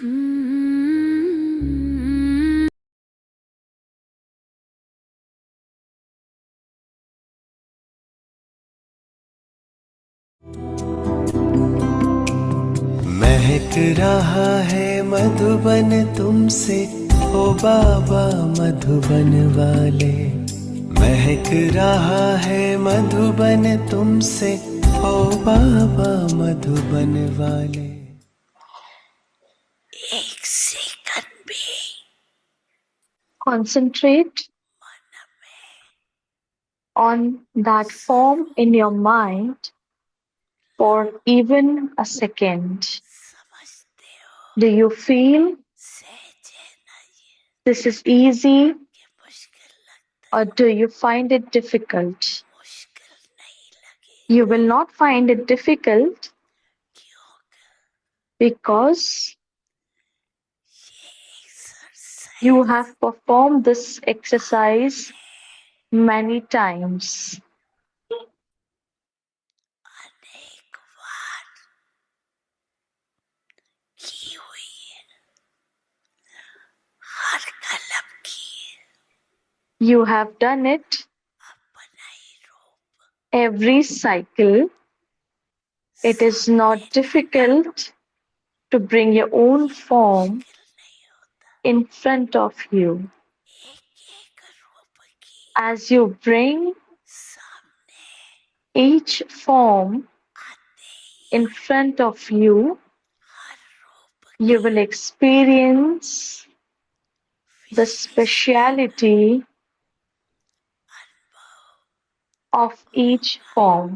महक रहा है मधुबन तुमसे, ओ बाबा मधुबन वाले। महक रहा है मधुबन तुमसे, ओ बाबा मधुबन वाले। एक सेकंड भी Concentrate on that form in your mind for even a second. समझते हो Do you feel सहजे नहीं this is easy कि मुश्किल लगता or do you find it difficult? मुश्किल नहीं लगी You will not find it difficult क्योंकि because ये exercise you have performed this exercise many times. अनेक बार की हुई है हर कलम की You have done it अपना ही रूप every cycle. It is not difficult to bring your own form मुश्किल नहीं होता in front of you. एक एक रूप की As you bring सामने each form आते ही in front of you, हर रूप you will experience the speciality अनुभव of each form.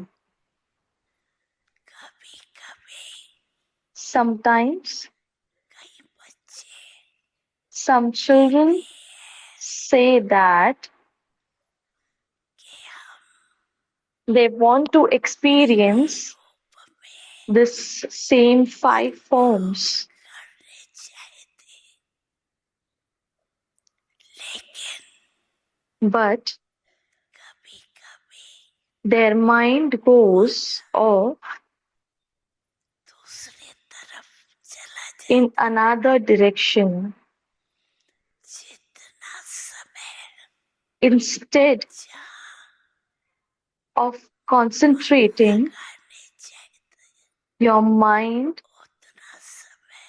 कभी कभी Sometimes कई बच्चे some children say that कि हम they want to experience रूप में this same 5 forms, करने चाहते लेकिन but कभी कभी their mind goes off दूसरी तरफ चला जाए in another direction. जितना समय Instead जहाँ of concentrating लगाने चाहते your mind उतना समय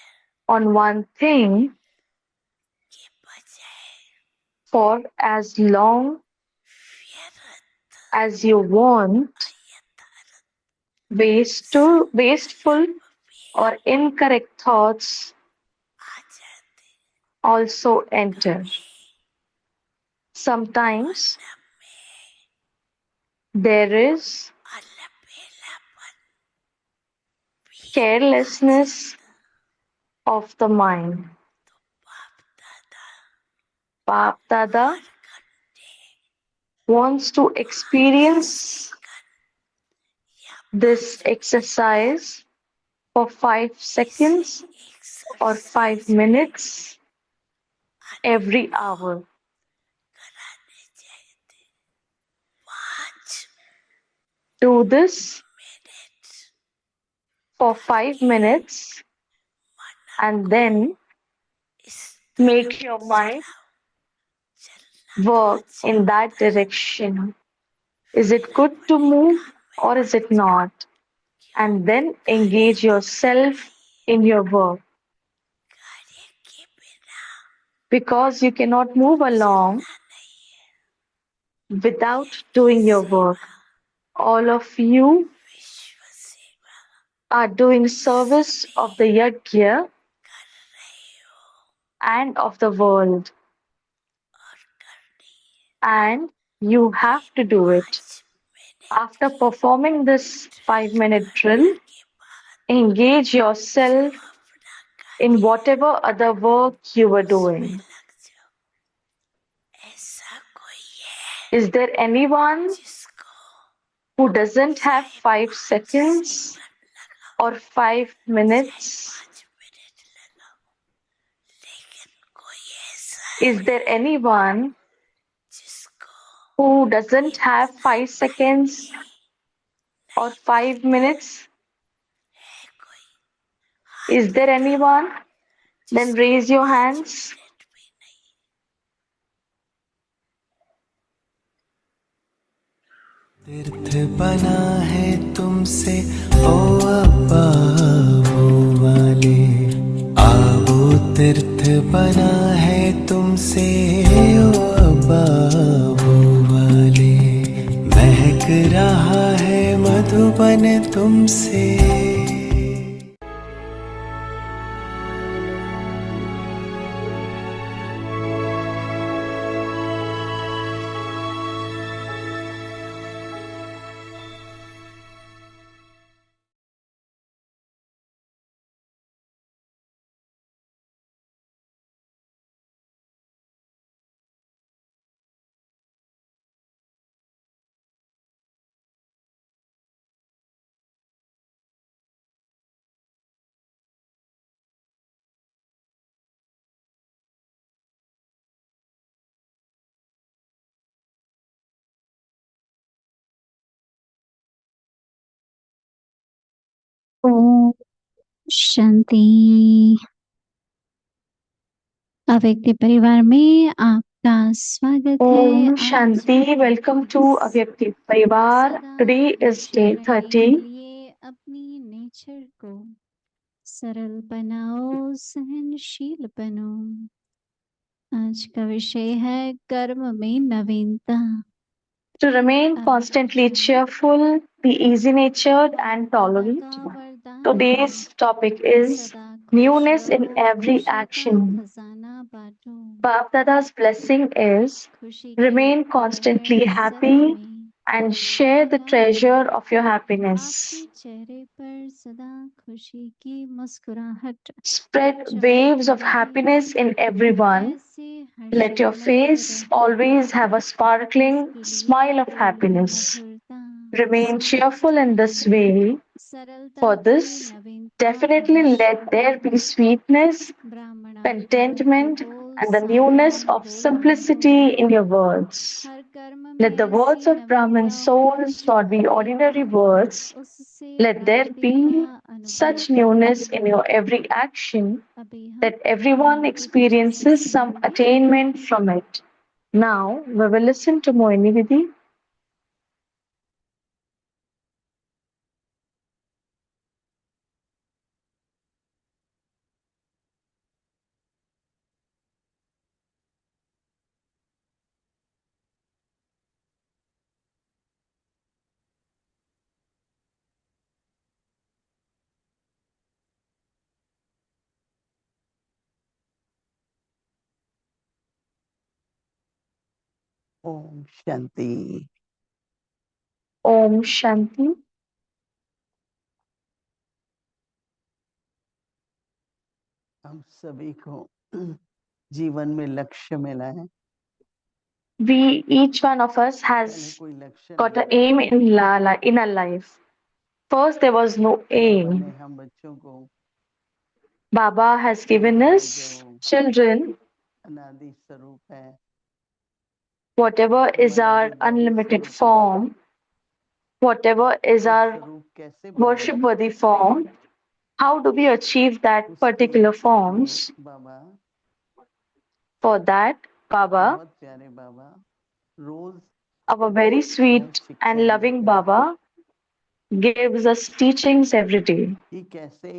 on one thing के बजाय for as long व्यर्थ as you want, wasteful or incorrect thoughts आ जाते also enter. Sometimes there is अलबेलापन भी carelessness of the mind. बाप दादा Baap Dada wants to experience this exercise for 5 seconds or 5 minutes every hour. कराने चाहते 5 Do this minute for 5 minutes and then इस make your mind work in that direction. Is it good to move or is it not? And then engage yourself in your work. कार्य के बिना Because you cannot move along without doing your work. All of you विश्व सेवा are doing service of the Yajna कर रहे हो and of the world. और करनी And you have to do it. 5 After performing this 5-minute drill, के बाद engage yourself अपना in कार्य whatever other work you were doing. लग जाओ ऐसा कोई है Is there anyone जिसको who doesn't have 5 seconds or 5 minutes? 5 minute लगाओ लेकिन कोई ऐसा Is there anyone जिसको who doesn't have 5 seconds or 5 minutes? है कोई Is there anyone? Then जिसको raise your पाँच hands. मिनट भी नहीं। तीर्थ बना है तुमसे ओ अब्बा वो वाले, आओ तीर्थ बना है तुमसे ओ अब्बा वो वाले, महक रहा है मधुबन तुमसे। ओम शांति। अव्यक्ति परिवार में आपका स्वागत है। Om आज Shanti. Welcome to Avyakti Parivar. सदा Today is खुश day रहने 30. के लिए अपनी नेचर को सरल बनाओ, सहनशील बनो। आज का विषय है कर्म में नवीनता। To remain constantly cheerful, be easy natured, and Baba tolerant. का वरदान Today's है, topic is सदा खुश newness in रहो, every खुशी का action. खजाना बांटो। Bap Dada's blessing is खुशी के remain पेड़ constantly सदा happy में and share the लगा treasure रहो। of your happiness. आपके चेहरे पर सदा खुशी की मुस्कुराहट Spread waves चमकती of रहे। happiness in everyone. ऐसे Let your हर्षोल्लत face रहे। always have a sparkling इसके लिए smile of बोलो happiness. मधुरता, Remain cheerful in this सात्विकता, way. सरलता For की this, नवीनता definitely let अवश्य there be sweetness, ब्राह्मणात्मक contentment, बोल, and the newness साकार of बोल बनो। simplicity in your words. हर कर्म Let में the words ऐसी of Brahmin नवीनता हो souls जो not be हमें ordinary words. उससे Let there प्राप्ति का be अनुभव such newness in कराए। your every action अभी हम that everyone मोहिनी दीदी जी से experiences some सुनेंगे। attainment from it. Now we will listen to Moini Didi. Om Shanti. Om Shanti. हम सभी को जीवन में लक्ष्य मिला है। Each one of us पहले has कोई लक्ष्य got नहीं an aim in our life. First, there was no बाबा ने aim. हम बच्चों को Baba has given हमारे us जो children अनादि स्वरूप है, whatever is हमारा our जो दिव्य unlimited स्वरूप है, form, whatever is वो our स्वरूप कैसे बने worship worthy form. How do we achieve that उसके particular लिए forms? Baba, For that, Baba, बहुत प्यारे बाबा, रोज our very हमें sweet and शिक्षाएं loving देते हैं Baba, gives us teachings every day. कि कैसे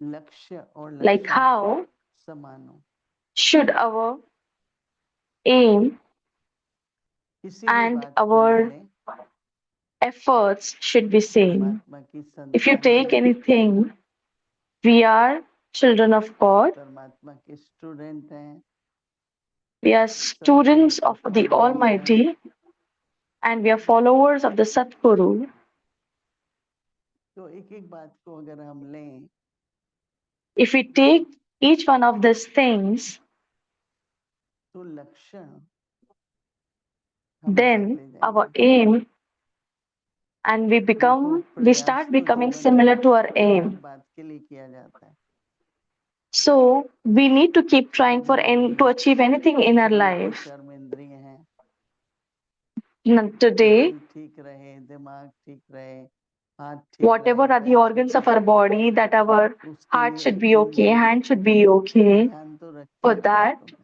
लक्ष्य और Like लक्ष्य how समान हो। should our aim किसी भी and बात को ले our लें, efforts should be same. परमात्मा की If you संतान take हैं, anything, we are children of God. परमात्मा के स्टूडेंट हैं, We are सदगुरु students के of the फॉलोअर्स हैं। Almighty and we are followers of the Satguru. तो एक एक बात को अगर हम लें, If we take each one of these things, तो लक्ष्य हम then बढ़ते our जाएंगे। aim and we देखो, we प्रयास start तो becoming जीवन similar में to our हर aim. बात के लिए किया जाता है। So we need to keep trying for हमारी to achieve anything in our शरीर की life. कर्म इंद्रिय हैं, Today, दिल ठीक रहे, दिमाग ठीक रहे, हाथ ठीक Whatever लगे, are the पैर organs ठीक of our लगे, body, that our तो उसके heart लिए should be अपनी okay, hand should be okay. ध्यान तो रखते For हैं that, बातों का।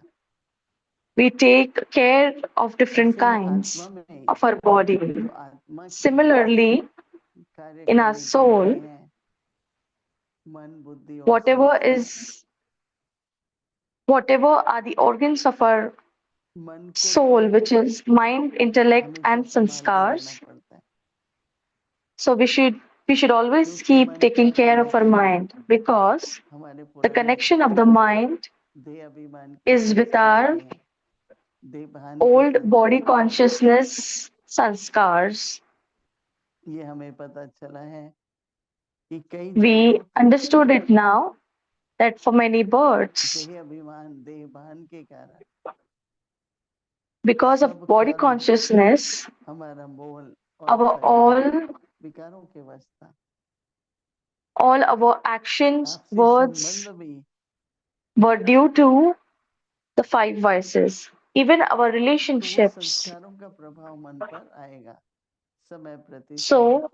we take care of different ऐसे ही kinds आत्मा में of our body. जो आत्मा के Similarly, in our कार्यकारी soul, प्रणाली हैं, मन, बुद्धि और whatever संस्कार, are the organs of our मन को soul, तो which is mind, intellect, हमेशा and संभाल के रहना sanskars. पड़ता है, So we should always क्योंकि keep मन taking का care of our connection mind, because हमारे the पुराने connection of the mind देह अभिमान के is with संस्कार our से है, देह भान के old body संस्कार। consciousness sanskars. ये हमें पता चला है कि कई We जीवों के understood it now that for many birds, देह अभिमान, देह भान के कारण because of सब body कर्म consciousness, हमारा बोल और our करना विकारों के वश था। all our actions, आपसी words संबंध भी were due to the five vices. Even our तो वो relationships. संस्कारों का प्रभाव मन पर आएगा समय प्रति समय। So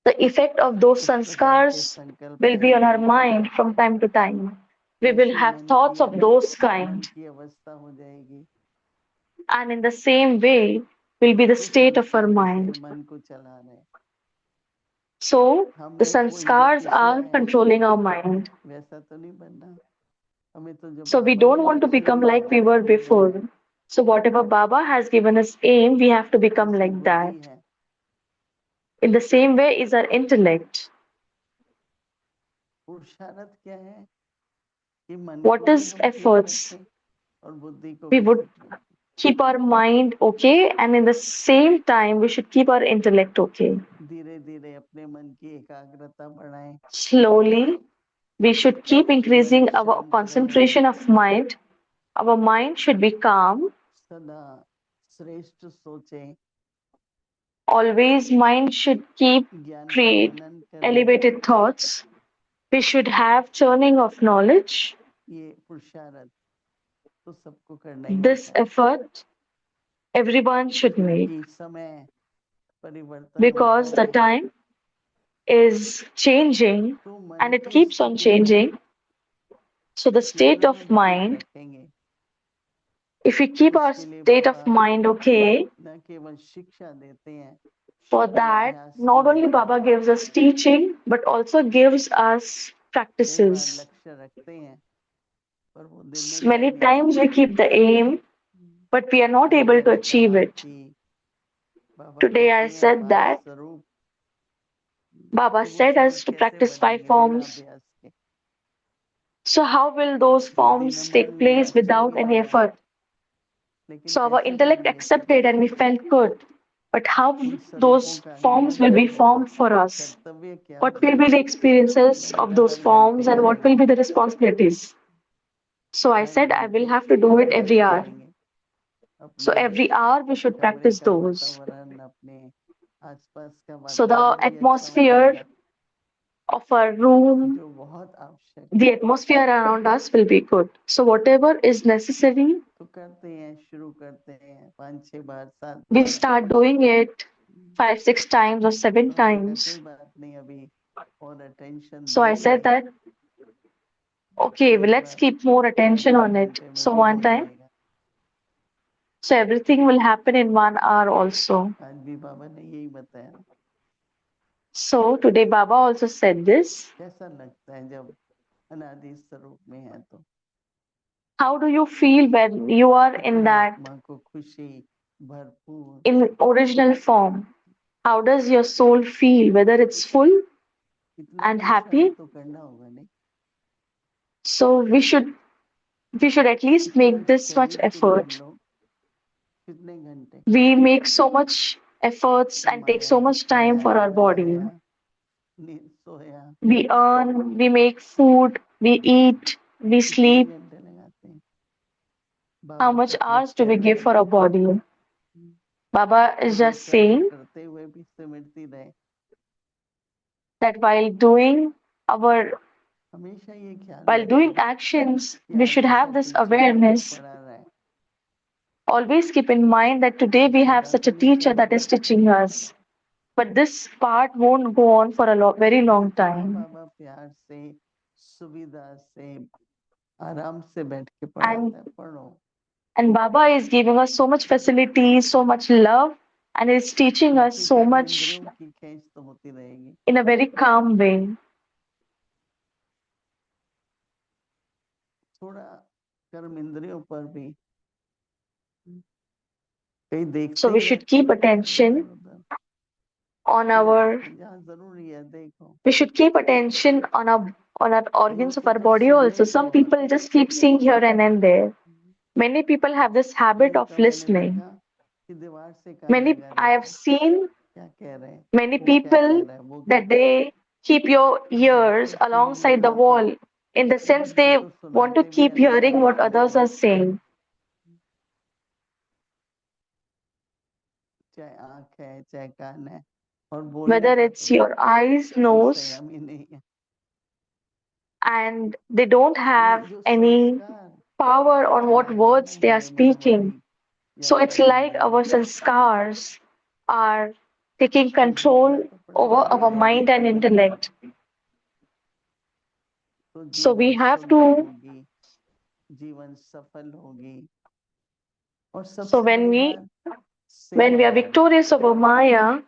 the effect of those इस प्रकार के sanskars संकल्प will be on our आएंगे, mind from time to time. We will ऐसी have मन thoughts की of those मन kind, की अवस्था हो जाएगी, and in the same way will be the तो state of our संस्कार जैसे mind. मन को चला रहे हैं। So the हमने कोई जो sanskars पिछला are है controlling our mind. वैसा तो नहीं बनना, हमें तो जो So we बाबा ने don't want to लक्ष्य become दिया like है we were वो before. बनना। So whatever Baba has given us aim, we have to become जैसे like बुद्धि that. है, In the same way is our intellect. पुरुषार्थ क्या है कि मन What को भी is हम ठीक efforts? रखें और बुद्धि को We भी would फिट रखें। keep our mind okay, and in the same time we should keep our intellect okay. धीरे धीरे अपने मन की एकाग्रता बढ़ाएं, Slowly we should keep मन increasing our शांत concentration of mind. Our mind should be calm. सदा श्रेष्ठ सोचें, Always mind should keep ज्ञान का create मनन करें। elevated thoughts. We should have churning of knowledge. ये पुरुषार्थ तो सबको करना ही This होता है, effort everyone should make, क्योंकि समय परिवर्तन होता because the है, time is changing तो मन and it की keeps on स्थिति को changing. So the state जीवन of में ठीक mind, रखेंगे। if we keep our उसके लिए state of Baba mind okay, न केवल शिक्षा देते हैं, for शुद्ध that अभ्यास not भी only देते हैं। Baba gives us teaching but also gives us कई बार practices. लक्ष्य रखते हैं पर वो दिन में Many जाने times we keep the aim but we are not आज able to मैंने achieve कहा it. कि बाबा Today कहते I हैं said 5 that स्वरूप, Baba तो वो said us स्वरूप to कैसे practice 5 बनेंगे बिना forms. अभ्यास के? So how will those बुद्धि ने forms मान take लिया, place अच्छा without भी any लगा, effort? लेकिन So our कैसे intellect बनेंगे फिर? accepted and we felt good. But how उन स्वरूपों those का forms आगमन will be कैसे होगा? formed for us? कर्तव्य क्या What will होगा? be the experiences of those 12 forms घंटे and what will करेंगे, be the responsibilities? So I her said I will घंटे have to do it अभ्यास every hour. करेंगे। So अपने every hour we should कमरे practice का those. वातावरण, अपने आसपास का So the वातावरण भी अच्छा हो atmosphere जाएगा, of our room, जो बहुत आवश्यक the है। atmosphere around us will be good. So whatever is necessary, तो करते हैं, शुरू करते हैं 5-6 बार, 7 we bar. start doing it 5, 6 times or 7 तो हमने कहा times. कोई बात नहीं, अभी और अटेंशन So I said देंगे, that, okay, तो एक let's bar keep more attention आधे on it. घंटे में So भी one हो time, जाएगा। so everything will happen in 1 hour also. आज भी बाबा ने यही बताया। So today Baba also said this. कैसा लगता है जब अनादि स्वरूप में है तो? How do you feel when you are in अपनी that, आत्मा को खुशी भरपूर, in original form? How does your soul feel? Whether it's full इतना and पुरुषार्थ happy? तो करना होगा नहीं? So we should at least इतना make this much शरीर के लिए हम effort. लोग कितने घंटे We make so much efforts and take कमाया, so much time खाया, for our body. बनाया, नींद सोया, We earn, we make food, we eat, we कितने sleep. घंटे लगाते हैं? How बाबा much कुछ hours do कह we रहे give हैं for our body? Baba कि is जो just कर्म saying करते हुए भी सिमरती रहे, that हमेशा ये ख्याल while doing रखें actions, कि we आज should have ऐसा this टीचर awareness. पढ़ा रहा है, Always keep in mind that today we have सदा such तो a नहीं teacher that पढ़ेगा, is teaching us. but this part won't go on for a very long हाँ time. बाबा प्यार से सुविधा से आराम से बैठ के And पढ़ाता है, पढ़ो। and Baba is giving us so much facilities, so much love, and is teaching us बाकी so कर्म much इंद्रियों की खींच तो होती रहेगी। in a very calm way. थोड़ा कर्म इंद्रियों पर भी कहीं देखते So we ही should रहते keep हैं इधर attention उधर, on तो our जहाँ जरूरी है देखो। we should keep attention on our organs of को our तो body सुनने also. का Some बहुत people just keep seeing here and there. Many people have this habit कई of तो मैंने listening. देखा कि दीवार से कान Many लगा I have रहता है, seen क्या कह रहे हैं, many वो क्या कह people रहा है, वो क्या that they keep your ears तो सुन alongside the लेता था, wall in the sense वो they तो want to सुनाते भी है keep ना hearing सुन what भी others लेते are हैं, saying. चाहे आंख है चाहे कान है, और बोलने Whether का it's तो your eyes, कोई nose, संयम ही नहीं है। and they don't तो ये have जो any संस्कार power on what लगाए words हैं they are हमारे मन speaking. वाणी या So it's like कर्मों our ने, sanskars are taking तो control जीतना तो over पड़ेगा, our जिएंगे mind and तभी ना, intellect. तो So we जीवन have सुंदर to, होगी, जीवन सफल होगी, और so सबसे बड़ी बात when we सेवा are होगी। victorious over Maya,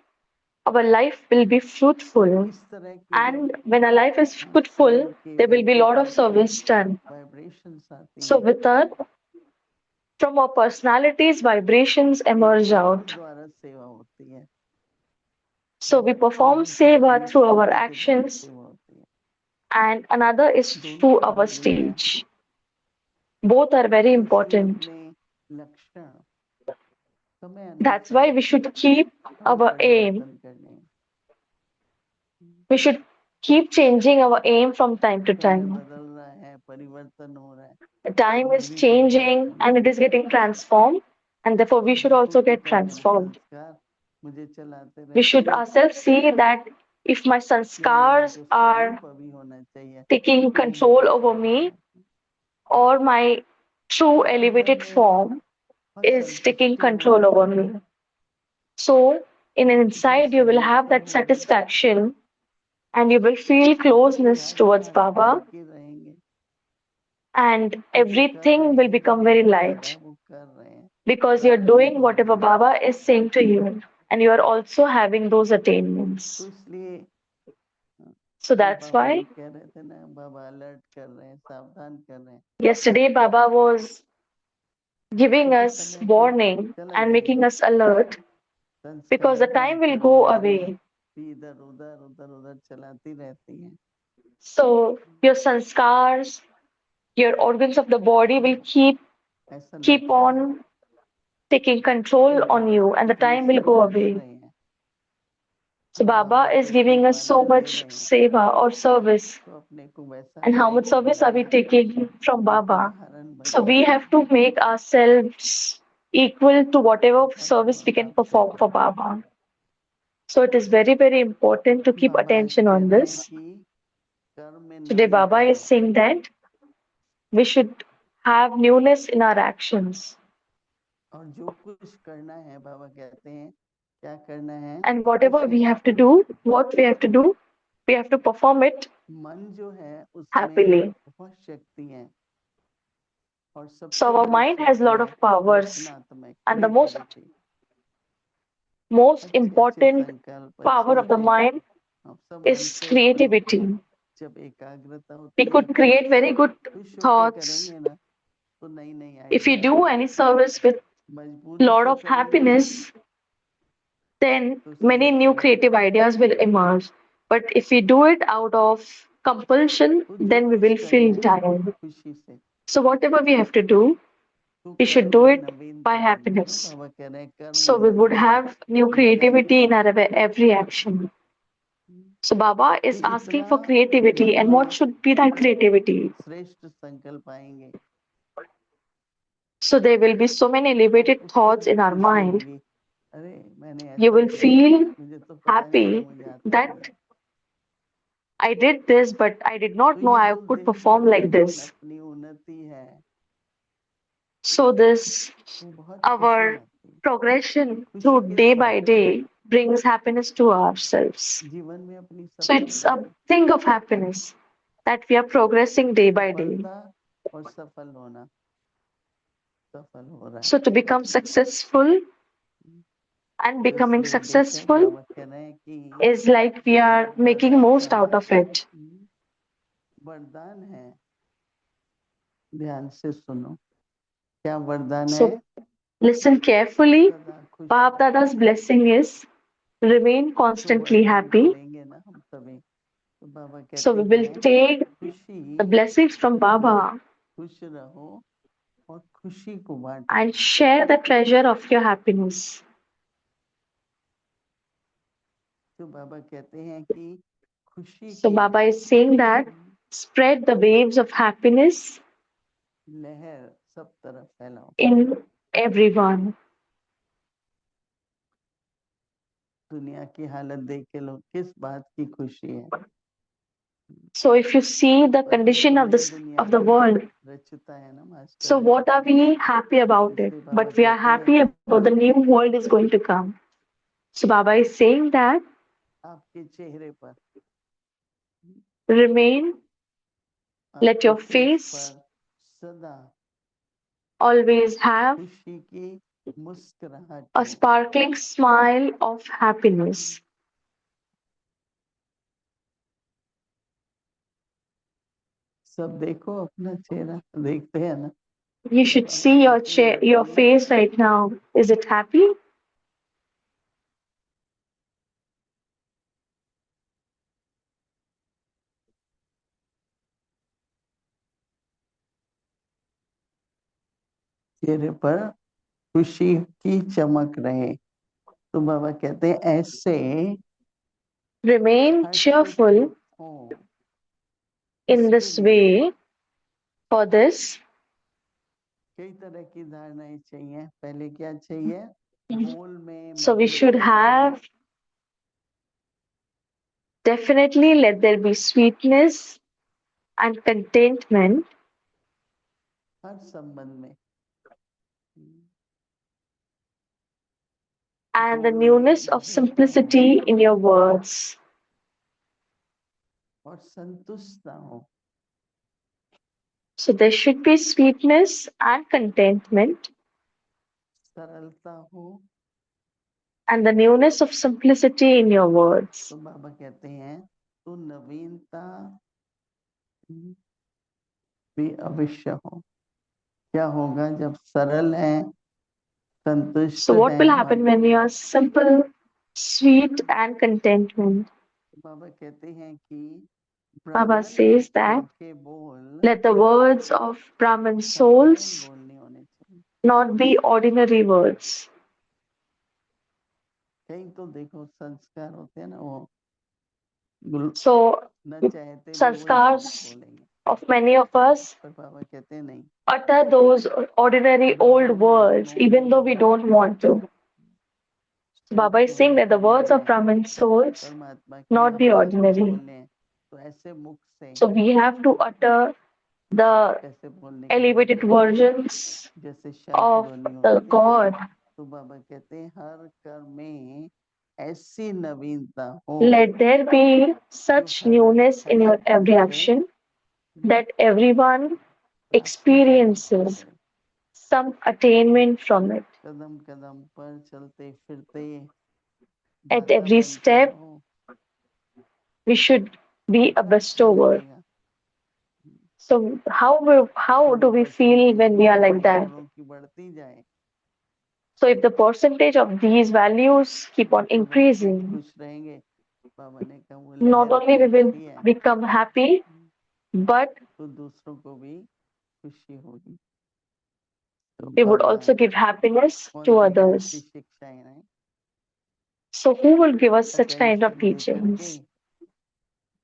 our life will be fruitful. इस तरह की जो And when our life is fruitful, कर्म के there will be a lot of व्यक्तित्व की service done. वाइब्रेशंस आती So हैं, with that, from our personalities, vibrations emerge उनके out. द्वारा सेवा होती है, So we perform दूसरी seva अपनी through our स्तुति के द्वारा actions, सेवा होती है, and another is दोनों through our जरूरी है। stage. Both are very तो इसलिए important. अपने लक्षण समय That's why अनुसार we should keep हम our aim. परिवर्तन करने, We should keep changing our aim from time to समय time. बदल रहा है, परिवर्तन हो रहा है, Time हमें is भी changing परिवर्तन and it is getting transformed, and therefore we should देखो also कि get क्या मेरे transformed. संस्कार मुझे चलाते We रहते should हैं, ourselves see that if my या मेरा sanskars जो are स्वरूप अभी होना चाहिए taking वो control मुझे over चलाते me, रहते हैं, or my true तो अंदर elevated में form बहुत is taking संतुष्टि होगी, control over me. So, in जो inside, you will have समीक्षा that होगी, satisfaction and you will feel जो closeness प्यारे towards प्यारे Baba, तरीके रहेंगे, and कि जो कर everything रहे will हैं जो become very बाबा कह रहा है light वो कर रहे हैं, because you're प्राप्ति doing हो whatever रही है। Baba is saying to you, and you are also having those तो attainments. इसलिए So कल that's बाबा why भी कह रहे थे ना, बाबा अलर्ट कर रहे हैं, सावधान कर रहे हैं, yesterday Baba was giving क्योंकि us समय तो warning चला and making जाएगा, us alert because संस्कार the हैं, time will कर्म go इंद्रियां away. भी इधर उधर उधर उधर चलाती रहती हैं, So your sanskars, your organs of the body will ऐसा keep लगता है on taking कि control on Baba you and the इतनी time will go सेवा दे away. रहे हैं, So हम Baba बाबा is को giving us कृपाना so दे much रहे हैं, seva or service. तो अपने को वैसा And how much like service are we banana, taking from एक Baba? उदाहरण So बनना, we have to make ourselves equal to whatever ऐसा तो service we बाबा can आप कर perform रहे for हैं। Baba. So it is very, very important to keep बाबा आज attention कह on रहे हैं this. कि कर्म में Today नवी Baba is डालो, saying that we should have newness in our actions. और जो कुछ करना है बाबा कहते हैं क्या करना है, And whatever खुशी we से। have to do, what we have to do, we have to perform it मन जो है उसमें happily. बहुत शक्ति है, और So सबसे our बड़ी mind has a शक्ति lot है of powers, रचनात्मक and the क्रिएटिविटी। most अच्छे अच्छे important संकल्प, power अच्छे of the अच्छे mind आप सब is बनते हैं, creativity. जब एकाग्रता We होती है, could create very good खुश होके thoughts करेंगे ना तो नई नई if we आइडियाज do आती any है, service with मजबूरी lot से of करेंगे happiness, then तो many सीधा new गलत creative होगा। ideas will emerge. But if we do it out of compulsion, तो जो then we कुछ will करना feel है tired. खुशी से, So whatever we have to do, तो we should कर्म do में it by नवीनता होगी ना, happiness. बाबा कह रहे हैं कर्म So में we would नवीनता, have new ऊंचाई creativity in से, our every action. So Baba कि is asking इतना for creativity, and जितने what should be that creativity? श्रेष्ठ संकल्प आएंगे So there will be so many elevated उससे thoughts भी in our खुशी mind. होगी, अरे मैंने You ऐसा will किया, feel मुझे तो पता नहीं था, happy मुझे आता नहीं that है। I did this, but I did तो not know ये I जो could दिन ब perform like दिन this. अपनी उन्नति है So this वो बहुत खुशी our आती है, progression खुशी through किस day बात by की, day brings happiness to ourselves. जीवन में अपनी So it's a सफलता, thing of happiness that we are progressing day by day. सफलता और सफल होना, सफल हो रहा है। So to become successful and तो becoming इसलिए देखें successful बाबा कह रहे हैं कि is like we are बाप making दादा most का out of it. वरदान है, ध्यान से सुनो, क्या वरदान है? So listen carefully. सदा खुश Bap रहो। Dada's blessing is remain तो constantly वरदान को happy. लेंगे ना हम सभी, तो बाबा So कहते we will हैं take खुशी, the blessings from Baba खुश रहो और खुशी को बांटो। and share the treasure of your happiness. तो बाबा कहते हैं कि खुशी So की Baba is saying that spread the waves of happiness लहर सब तरफ फैलाओ। in everyone. दुनिया की हालत देख के लोग किस बात की खुशी है? So if you see the पर condition of हमने this दुनिया of the को world, रचता है ना मास्टर so ने, what are we happy about it? इसलिए बाबा But we are कहते happy हैं about the new world is going to come. So Baba is saying that आपके चेहरे पर, remain, let आपके your फेस face पर सदा always have खुशी की मुस्कुराहट a हो। sparkling smile of happiness. सब देखो अपना चेहरा, देखते हैं ना? You should Baba see your कहते हैं your कि face right now. Is it happy? चेहरे पर खुशी की चमक रहे। तो बाबा कहते हैं ऐसे Remain हर्ष cheerful युक्त हो। in इसके this लिए way. For this, कई तरह की धारणाएं चाहिए। पहले क्या चाहिए? बोल में so we should मधुरता, have definitely let there be sweetness and contentment हर संबंध में, and the बोल में newness of मधुरता हो simplicity in your words. और संतुष्टता हो। So there should be sweetness and contentment सरलता हो। and the newness of simplicity in your words. तो बाबा कहते हैं तो नवीनता भी अवश्य हो। क्या होगा जब सरल है, संतुष्ट So what है will और happen when you are simple, sweet and contentment? बाबा कहते हैं कि Baba ब्राह्मण says आत्माओं that के बोल let the words of Brahmin साधारण souls बोल नहीं होने चाहिए। not be ordinary words. कहीं तो देखो संस्कार होते हैं ना, वो गुल- So न चाहते भी वही शब्द sanskars बोलेंगे, of many of us पर बाबा कहते हैं नहीं, utter those ordinary old ब्राह्मण words आत्माओं even के though we बोल don't want to. So Sant Baba is saying होने that the चाहिए words of नहीं, Brahmin souls परमात्मा की not be महिमा को ordinary. बोलने हैं। तो ऐसे मुख से So we have to utter the कैसे बोलने की elevated जरूरत है? versions जैसे शंख of ध्वनि the होती है। God. तो बाबा कहते हैं हर कर्म में ऐसी नवीनता हो Let there be such newness in your every से action that everyone प्राप्ति experiences करे। some attainment from it. कदम कदम पर चलते फिरते At दाता every बनते step, रहो, we should be a सब अच्छा bestower. लगेगा। So how do जो we feel when we are like percentage in that? गुणों की बढ़ती जाए So if the percentage of these values keep on तो बहुत खुश increasing, खुश रहेंगे। बाबा ने कहा वो not लहर only we will फैलती है become happy, but तो दूसरों को भी खुशी होगी। तो we would Baba also give happiness कौन to देगा ऐसी others. शिक्षाएं हैं? So who will give us such kind of attention दे करके teachings?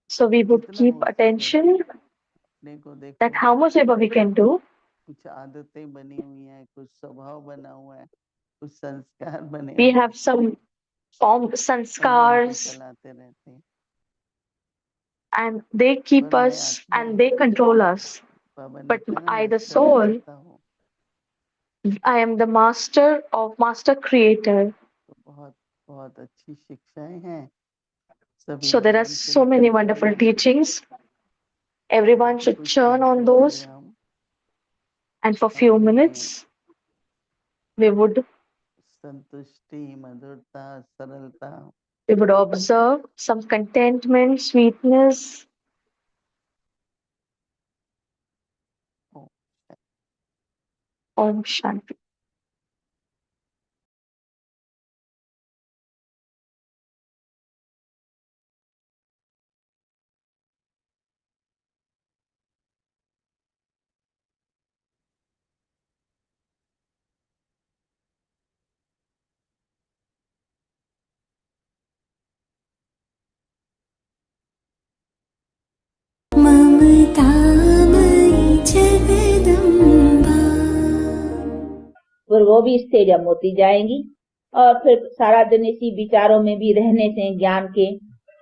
So we would जितना keep हो सके attention अपने को that देखो, how much ever we can do. कुछ आदतें बनी हुई हैं, कुछ स्वभाव बना हुआ है, कुछ संस्कार बने We हुए हैं, have some form और वो हमको sanskars चलाते रहते हैं। and they keep पर मैं us आत्मा and they control us. बाबा ने But कहा ना I, मैं the soul, सृष्टिकर्ता हूँ, I am the master of master creator. तो बहुत बहुत अच्छी शिक्षाएं हैं सभी So there are जीवन के so many wonderful teachings. Everyone should कुछ churn on मिनटों के those, लिए हम and for few अपनी minutes we would संतुष्टि, मधुरता, सरलता observe some contentment, sweetness. को Om Shanti. ममतामयी जगदम्बा। फिर वो भी स्थिर होती जाएंगी और फिर सारा दिन इसी विचारों में भी रहने से ज्ञान के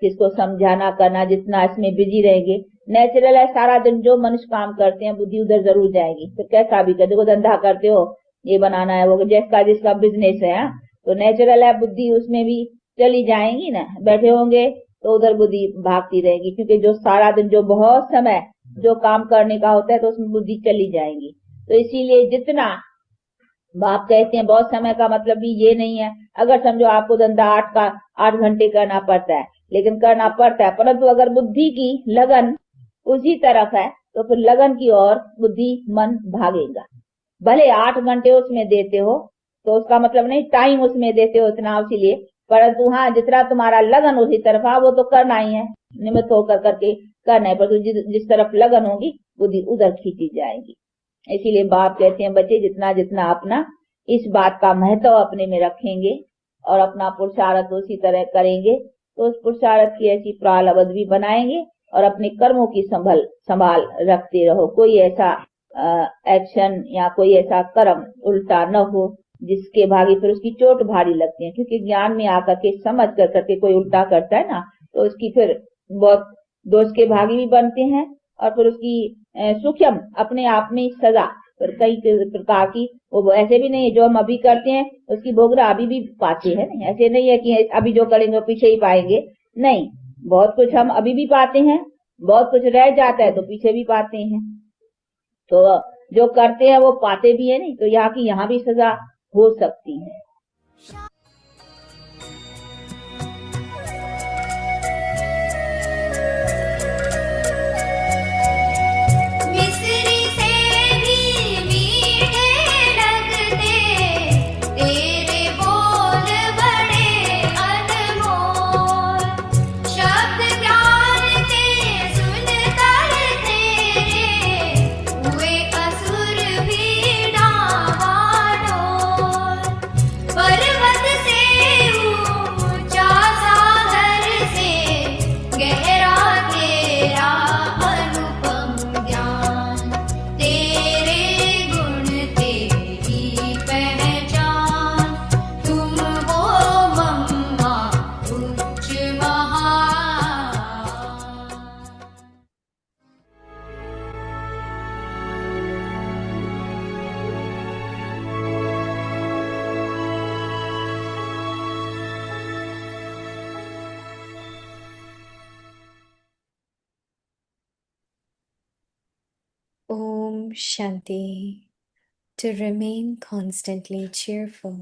किसको समझाना करना जितना इसमें बिजी रहेंगे, नेचुरल है। सारा दिन जो मनुष्य काम करते हैं बुद्धि उधर जरूर जाएगी। फिर कैसा भी कर, देखो धंधा करते हो, ये बनाना है वो, जिसका बिजनेस है तो नेचुरल है बुद्धि उसमें भी चली जाएंगी ना। बैठे होंगे तो उधर बुद्धि भागती रहेगी, क्योंकि जो सारा दिन जो बहुत समय जो काम करने का होता है तो उसमें बुद्धि चली जाएगी। तो इसीलिए जितना बाप कहते हैं बहुत समय का मतलब भी ये नहीं है। अगर समझो आपको धंधा 8 घंटे करना पड़ता है, लेकिन करना पड़ता है, परंतु अगर बुद्धि की लगन उसी तरफ है तो फिर लगन की ओर बुद्धि मन भागेगा। भले 8 घंटे उसमें देते हो तो उसका मतलब नहीं टाइम उसमें देते हो इतना इसीलिए, परंतु हाँ जितना तुम्हारा लगन उसी तरफ है वो तो करना ही है, निमित्त होकर करके करना है। परंतु जिस तरफ लगन होगी बुद्धि उधर खींची जाएगी। इसीलिए बाप कहते हैं बच्चे जितना जितना अपना इस बात का महत्व अपने में रखेंगे और अपना पुरुषार्थ उसी तरह करेंगे तो उस पुरुषार्थ की ऐसी प्राल अवधि भी बनाएंगे और अपने कर्मों की संभाल रखते रहो। कोई ऐसा एक्शन या कोई ऐसा कर्म उल्टा न हो जिसके भागी फिर उसकी चोट भारी लगती है, क्योंकि ज्ञान में आकर के समझ कर करके कोई उल्टा करता है ना तो उसकी फिर बहुत दोष के भागी भी बनते हैं और फिर उसकी सूक्ष्म अपने आप में सजा फिर कई प्रकार की वो ऐसे भी नहीं है। जो हम अभी करते हैं उसकी भोगरा अभी भी पाते हैं, नहीं ऐसे नहीं है कि अभी जो करेंगे पीछे ही पाएंगे, नहीं, बहुत कुछ हम अभी भी पाते हैं, बहुत कुछ रह जाता है तो पीछे भी पाते हैं। तो जो करते हैं वो पाते भी है, नहीं तो यहाँ भी सजा हो सकती है। मिस्री से भी मीठे लगते तेरे बोल बड़े अनमोल, शब्द ज्ञान के सुनकर तेरे हुए असुर भी डावाडोल। पर्वत से ऊंचा सागर से गहरा तेरा अनुपम ज्ञान, तेरे गुण तेरी पहचान, तुम हो मम्मा उच्च महान। Om Shanti. To remain constantly cheerful,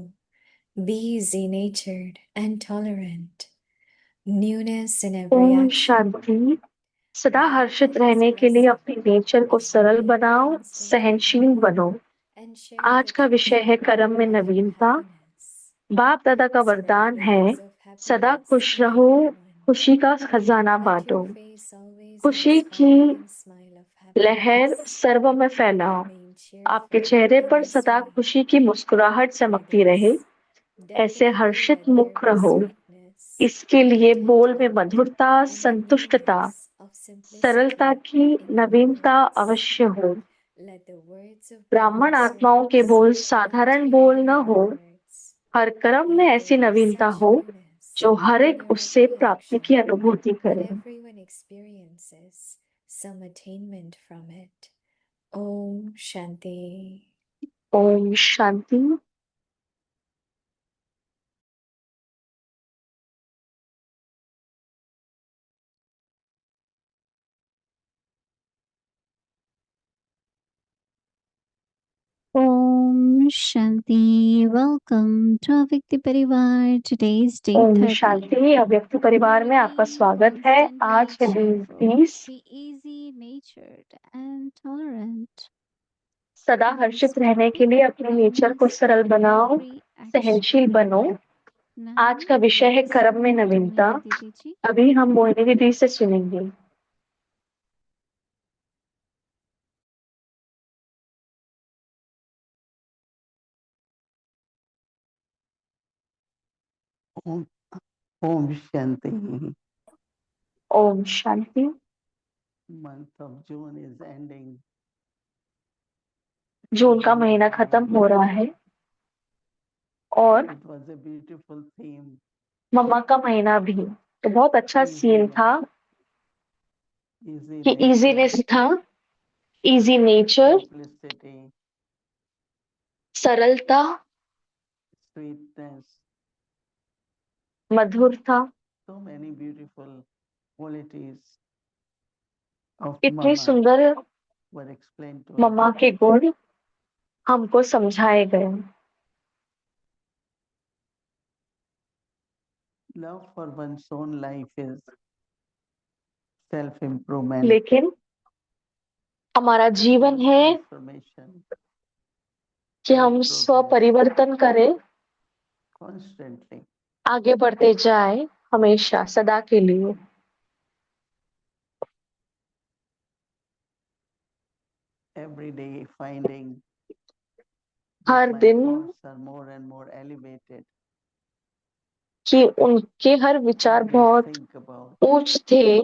be easy-natured and tolerant. Newness in every Om action. शांति। सदा हर्षित रहने के लिए अपने नेचर को सरल बनाओ, सहनशील बनो। आज का विषय है कर्म में नवीनता। बाप दादा का वरदान है सदा खुश रहो, खुशी का खजाना बांटो, खुशी की लहर सर्व में फैलाओ। आपके चेहरे पर सदा खुशी की मुस्कुराहट चमकती रहे, ऐसे हर्षित मुख रहो। इसके लिए बोल में मधुरता, संतुष्टता, सरलता की नवीनता अवश्य हो। ब्राह्मण आत्माओं के बोल साधारण बोल न हो, हर कर्म में ऐसी नवीनता हो जो हर एक उससे प्राप्ति की अनुभूति करे। Some attainment from it. Om Shanti. Om Shanti. Shanti. Welcome to Avyakti Parivar. Today's day ओम 30. शांति। अव्यक्त परिवार में आपका स्वागत है। आज है दिन 30। Be easy natured and tolerant. सदा हर्षित रहने के लिए अपने नेचर को सरल बनाओ, सहनशील बनो। आज का विषय है कर्म में नवीनता। अभी हम मोहिनी दीदी से सुनेंगे। Om Om Shanti. Om Shanti. Month of June is ending. जून का महीना खत्म हो रहा है और It was a beautiful theme. मम्मा का महीना भी। तो बहुत अच्छा सीन था Easy कि nature, इजीनेस था, इजी नेचर, simplicity, सरलता, sweetness, मधुरता। so many beautiful qualities of इतनी Mama सुंदर were explained to us. मम्मा के गुण हमको समझाए गए। Love for one's own life is self-improvement, लेकिन हमारा जीवन है transformation, कि हम स्व परिवर्तन करें, constantly. आगे बढ़ते जाए, हमेशा सदा के लिए। Every day finding her that my दिन thoughts are more and more elevated. कि उनके हर विचार Always बहुत think about ऊंच थे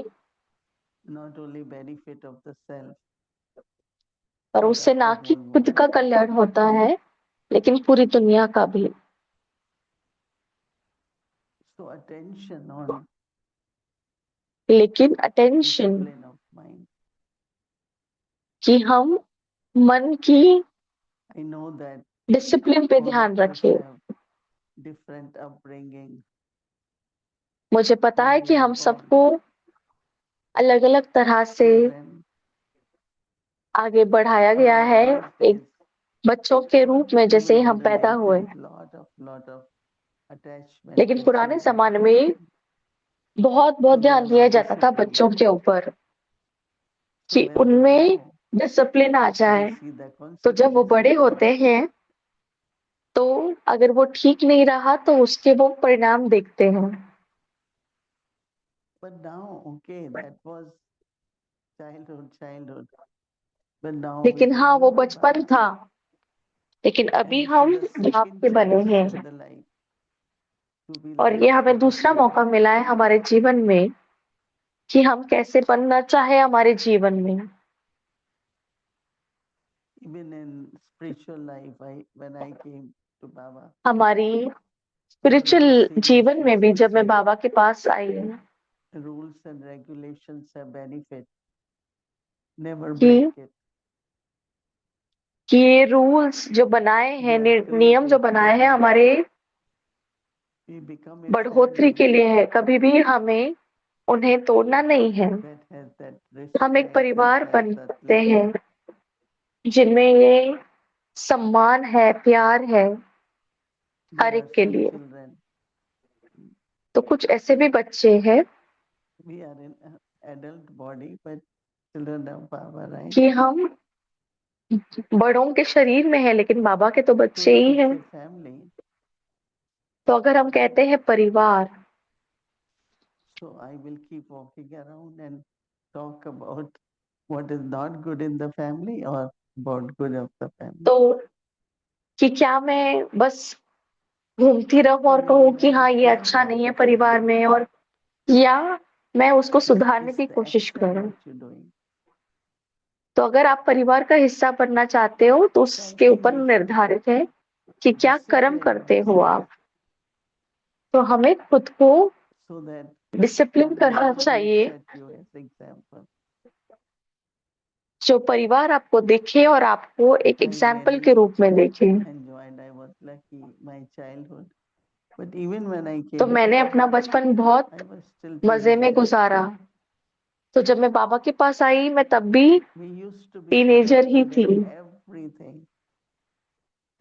not only benefit of the self, और but उससे of ना the कि whole खुद world. का कल्याण होता है, लेकिन पूरी दुनिया का भी। So attention on लेकिन अटेंशन discipline of mind. कि हम मन की I know that डिसिप्लिन पे all ध्यान of us रखें। have different upbringing, मुझे पता है when कि we are हम born. सबको अलग अलग तरह से Children, आगे बढ़ाया गया in है, these एक days, बच्चों के रूप में जैसे even in हम the पैदा हुए। 90s, lot of attachment लेकिन to पुराने children. जमाने में बहुत So ध्यान there दिया was जाता था discipline. बच्चों के ऊपर So कि when they उनमें grow, डिसिप्लिन आ जाए। they see the तो जब वो consequences. बड़े होते हैं तो अगर वो ठीक नहीं रहा तो उसके वो परिणाम देखते हैं। But now, okay, that was childhood. But now we लेकिन हाँ, वो belong to बचपन Baba. था, लेकिन And अभी this हम is a बाप second के बने chance हैं in the life to be और like ये हमें दूसरा Baba. मौका मिला है हमारे जीवन में कि हम कैसे बनना चाहे हमारे जीवन में। Even in spiritual life, when I came to Baba, हमारी there were spiritual very serious जीवन में भी जब मैं instructions. बाबा के पास आई Rules and regulations have benefit. Never कि break it. ये रूल्स जो बनाए They हैं, are नियम जो created so बनाए हैं that हमारे we become a बढ़ोतरी family के लिए है, कभी भी हमें उन्हें तोड़ना नहीं है। that has that हम एक respect, परिवार that has बन that सकते love. हैं जिनमें ये सम्मान है, प्यार है There हर are एक के some लिए। children, तो कुछ ऐसे भी बच्चे हैं we are in adult body, but children of Baba, right? कि हम बड़ों के शरीर में है लेकिन बाबा के तो So बच्चे if ही it's हैं। a family, तो अगर हम कहते हैं परिवार, so I will keep walking around and talk about what is not good in the family or about good of the family. तो कि क्या मैं बस घूमती रहूं और So कहूं maybe कि when I हाँ ये think अच्छा of नहीं है the परिवार family, में, और या मैं उसको सुधारने is की the कोशिश action करूं। what you're doing. तो अगर आप परिवार का हिस्सा बनना चाहते हो तो So I उसके think ऊपर we should निर्धारित है कि क्या कर्म discipline करते हो ourselves आप। तो हमें खुद को so that डिसिप्लिन family करना looks चाहिए, at you as example. जो परिवार आपको देखे और आपको एक I एग्जाम्पल very के रूप में देखे। enjoyed. I was lucky my childhood, but even when I तो came, मैंने अपना बचपन बहुत I was still मजे में teenager. गुजारा। तो जब मैं बाबा के पास आई मैं तब भी We used to be teenager he connected थी। in everything,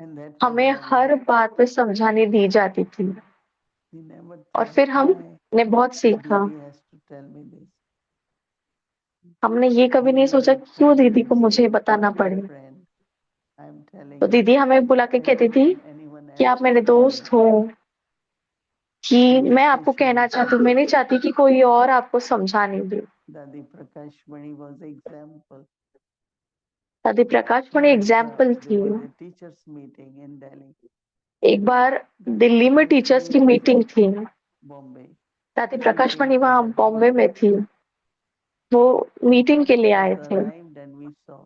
And that हमें time हर बात पे समझाने दी जाती थी we never और thought फिर why हमने बहुत सीखा। Didi has to tell me this. हमने ये कभी He नहीं is सोचा my क्यों friend, दीदी he को मुझे said, बताना my पड़े। friend, I am telling तो you. दीदी हमें बुला के I कहती don't थी want anyone कि else आप मेरे to tell दोस्त you. हो, कि And मैं आपको कहना especially चाहती हूँ, मैं नहीं चाहती कि कोई और आपको समझाने दे। Dadi Prakash Mani was example. दादी प्रकाश मणि Once एग्जाम्पल there थी। was a teachers meeting in Delhi. एक बार Dadi दिल्ली में Prakash टीचर्स Mani की was मीटिंग in थी। Bombay. दादी She Prakash came Mani to वहाँ Delhi. बॉम्बे में थी, वो मीटिंग के All लिए of आए us थे। arrived and we saw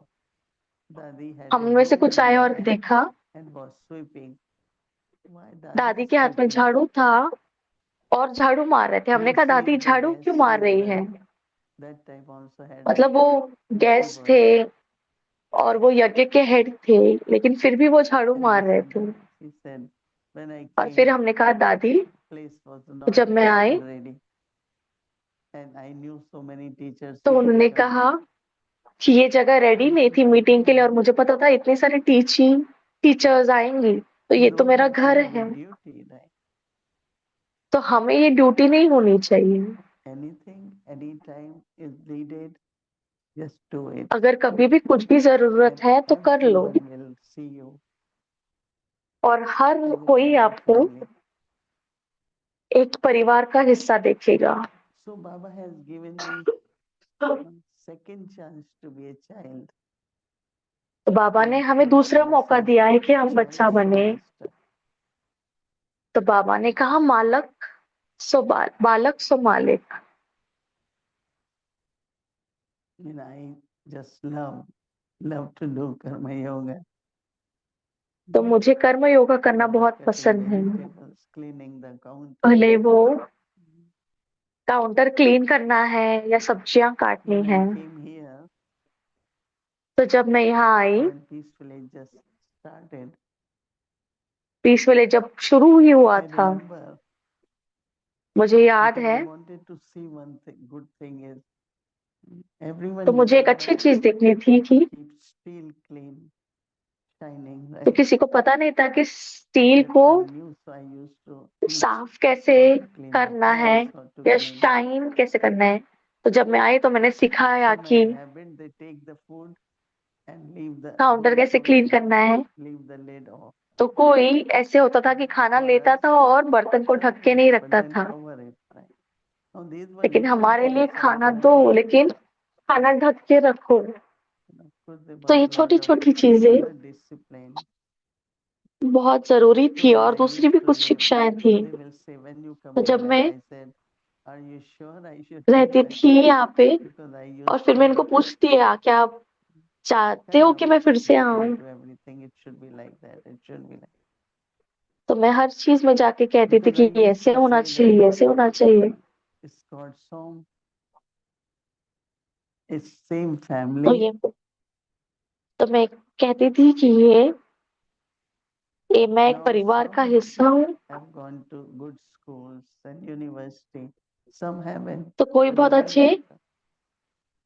Dadi had हम a में से broom कुछ in आए the और hand देखा and was sweeping. Why दादी Dadi के हाथ में sweeping? झाड़ू था और झाड़ू मार रहे थे। हमने You कहा see, दादी the झाड़ू क्यों guest मार रही leader है? that time also had मतलब वो गेस्ट receivers. थे और वो यज्ञ के हेड थे, लेकिन फिर भी वो झाड़ू And मार रहे listen, थे। she said, when I और फिर came, हमने कहा दादी, place was जब not मैं आई ready. And I knew so many teachers तो who would उन्होंने come. कहा कि ये जगह रेडी नहीं थी मीटिंग के लिए, और मुझे पता था इतने सारे टीचर्स आएंगी, तो ये तो Don't मेरा have to घर have a है, duty, right? तो हमें ये ड्यूटी नहीं होनी चाहिए। Anything, anytime is needed, just do it. अगर कभी भी कुछ भी जरूरत And है तो कर लो, everyone will see you और हर as a कोई part of आपको family. एक परिवार का हिस्सा देखेगा। So Baba has given me second chance to be a child. तो बाबा To ने हमें take दूसरा मौका myself दिया है कि हम child बच्चा so बने। master. तो बाबा ने कहा मालक सो बालक सो मालिक। And I just love to do karma yoga. तो मुझे कर्म योगा करना बहुत Cutting पसंद है, vegetables, cleaning the counter. भले वो काउंटर क्लीन करना है या सब्जियां काटनी When है। I came here, तो जब मैं यहाँ आई, when Peace Village just started, Peace Village जब शुरू ही हुआ I था, remember मुझे याद because है, I wanted to see one thing, good thing is everyone तो मुझे एक nearby अच्छी चीज देखनी थी कि keeps steel clean, shining, तो right? किसी को पता नहीं था कि स्टील That को I knew, so I used to teach साफ कैसे how to clean the करना है pots, how to या clean. शाइन कैसे करना है। तो जब मैं आई तो मैंने सिखाया Some कि have habit, they take the food and leave the counter whole कैसे क्लीन counter, करना है। leave the lid off. तो कोई ऐसे होता था कि खाना For लेता us, था और बर्तन को ढक के serve नहीं it, but रखता then था, cover it, right? Now these were लेकिन different हमारे लिए types of खाना दो, family. लेकिन खाना ढक के रखो। And of course, there तो was ये a छोटी lot of छोटी चीजें other discipline. बहुत जरूरी So थी, when और I दूसरी used भी to कुछ live, शिक्षाएं थी। they will say, when you come तो to जब that, मैं I said, are you sure I should do रहती that? थी यहाँ पे Because I और used फिर मैं to इनको पूछती है क्या आप चाहते हो kind of कि मैं फिर से आऊं। explain to everything, it should be like that, it should be like. तो मैं हर चीज में जाके कहती थी Because I कि ये used ऐसे to होना say that चाहिए, ऐसे होना चाहिए। Scott song is same तो family. ये तो मैं कहती थी कि ये मैं एक Now परिवार का some हिस्सा हूँ। have gone to good schools and university. Some haven't. तो कोई But बहुत doesn't अच्छे matter.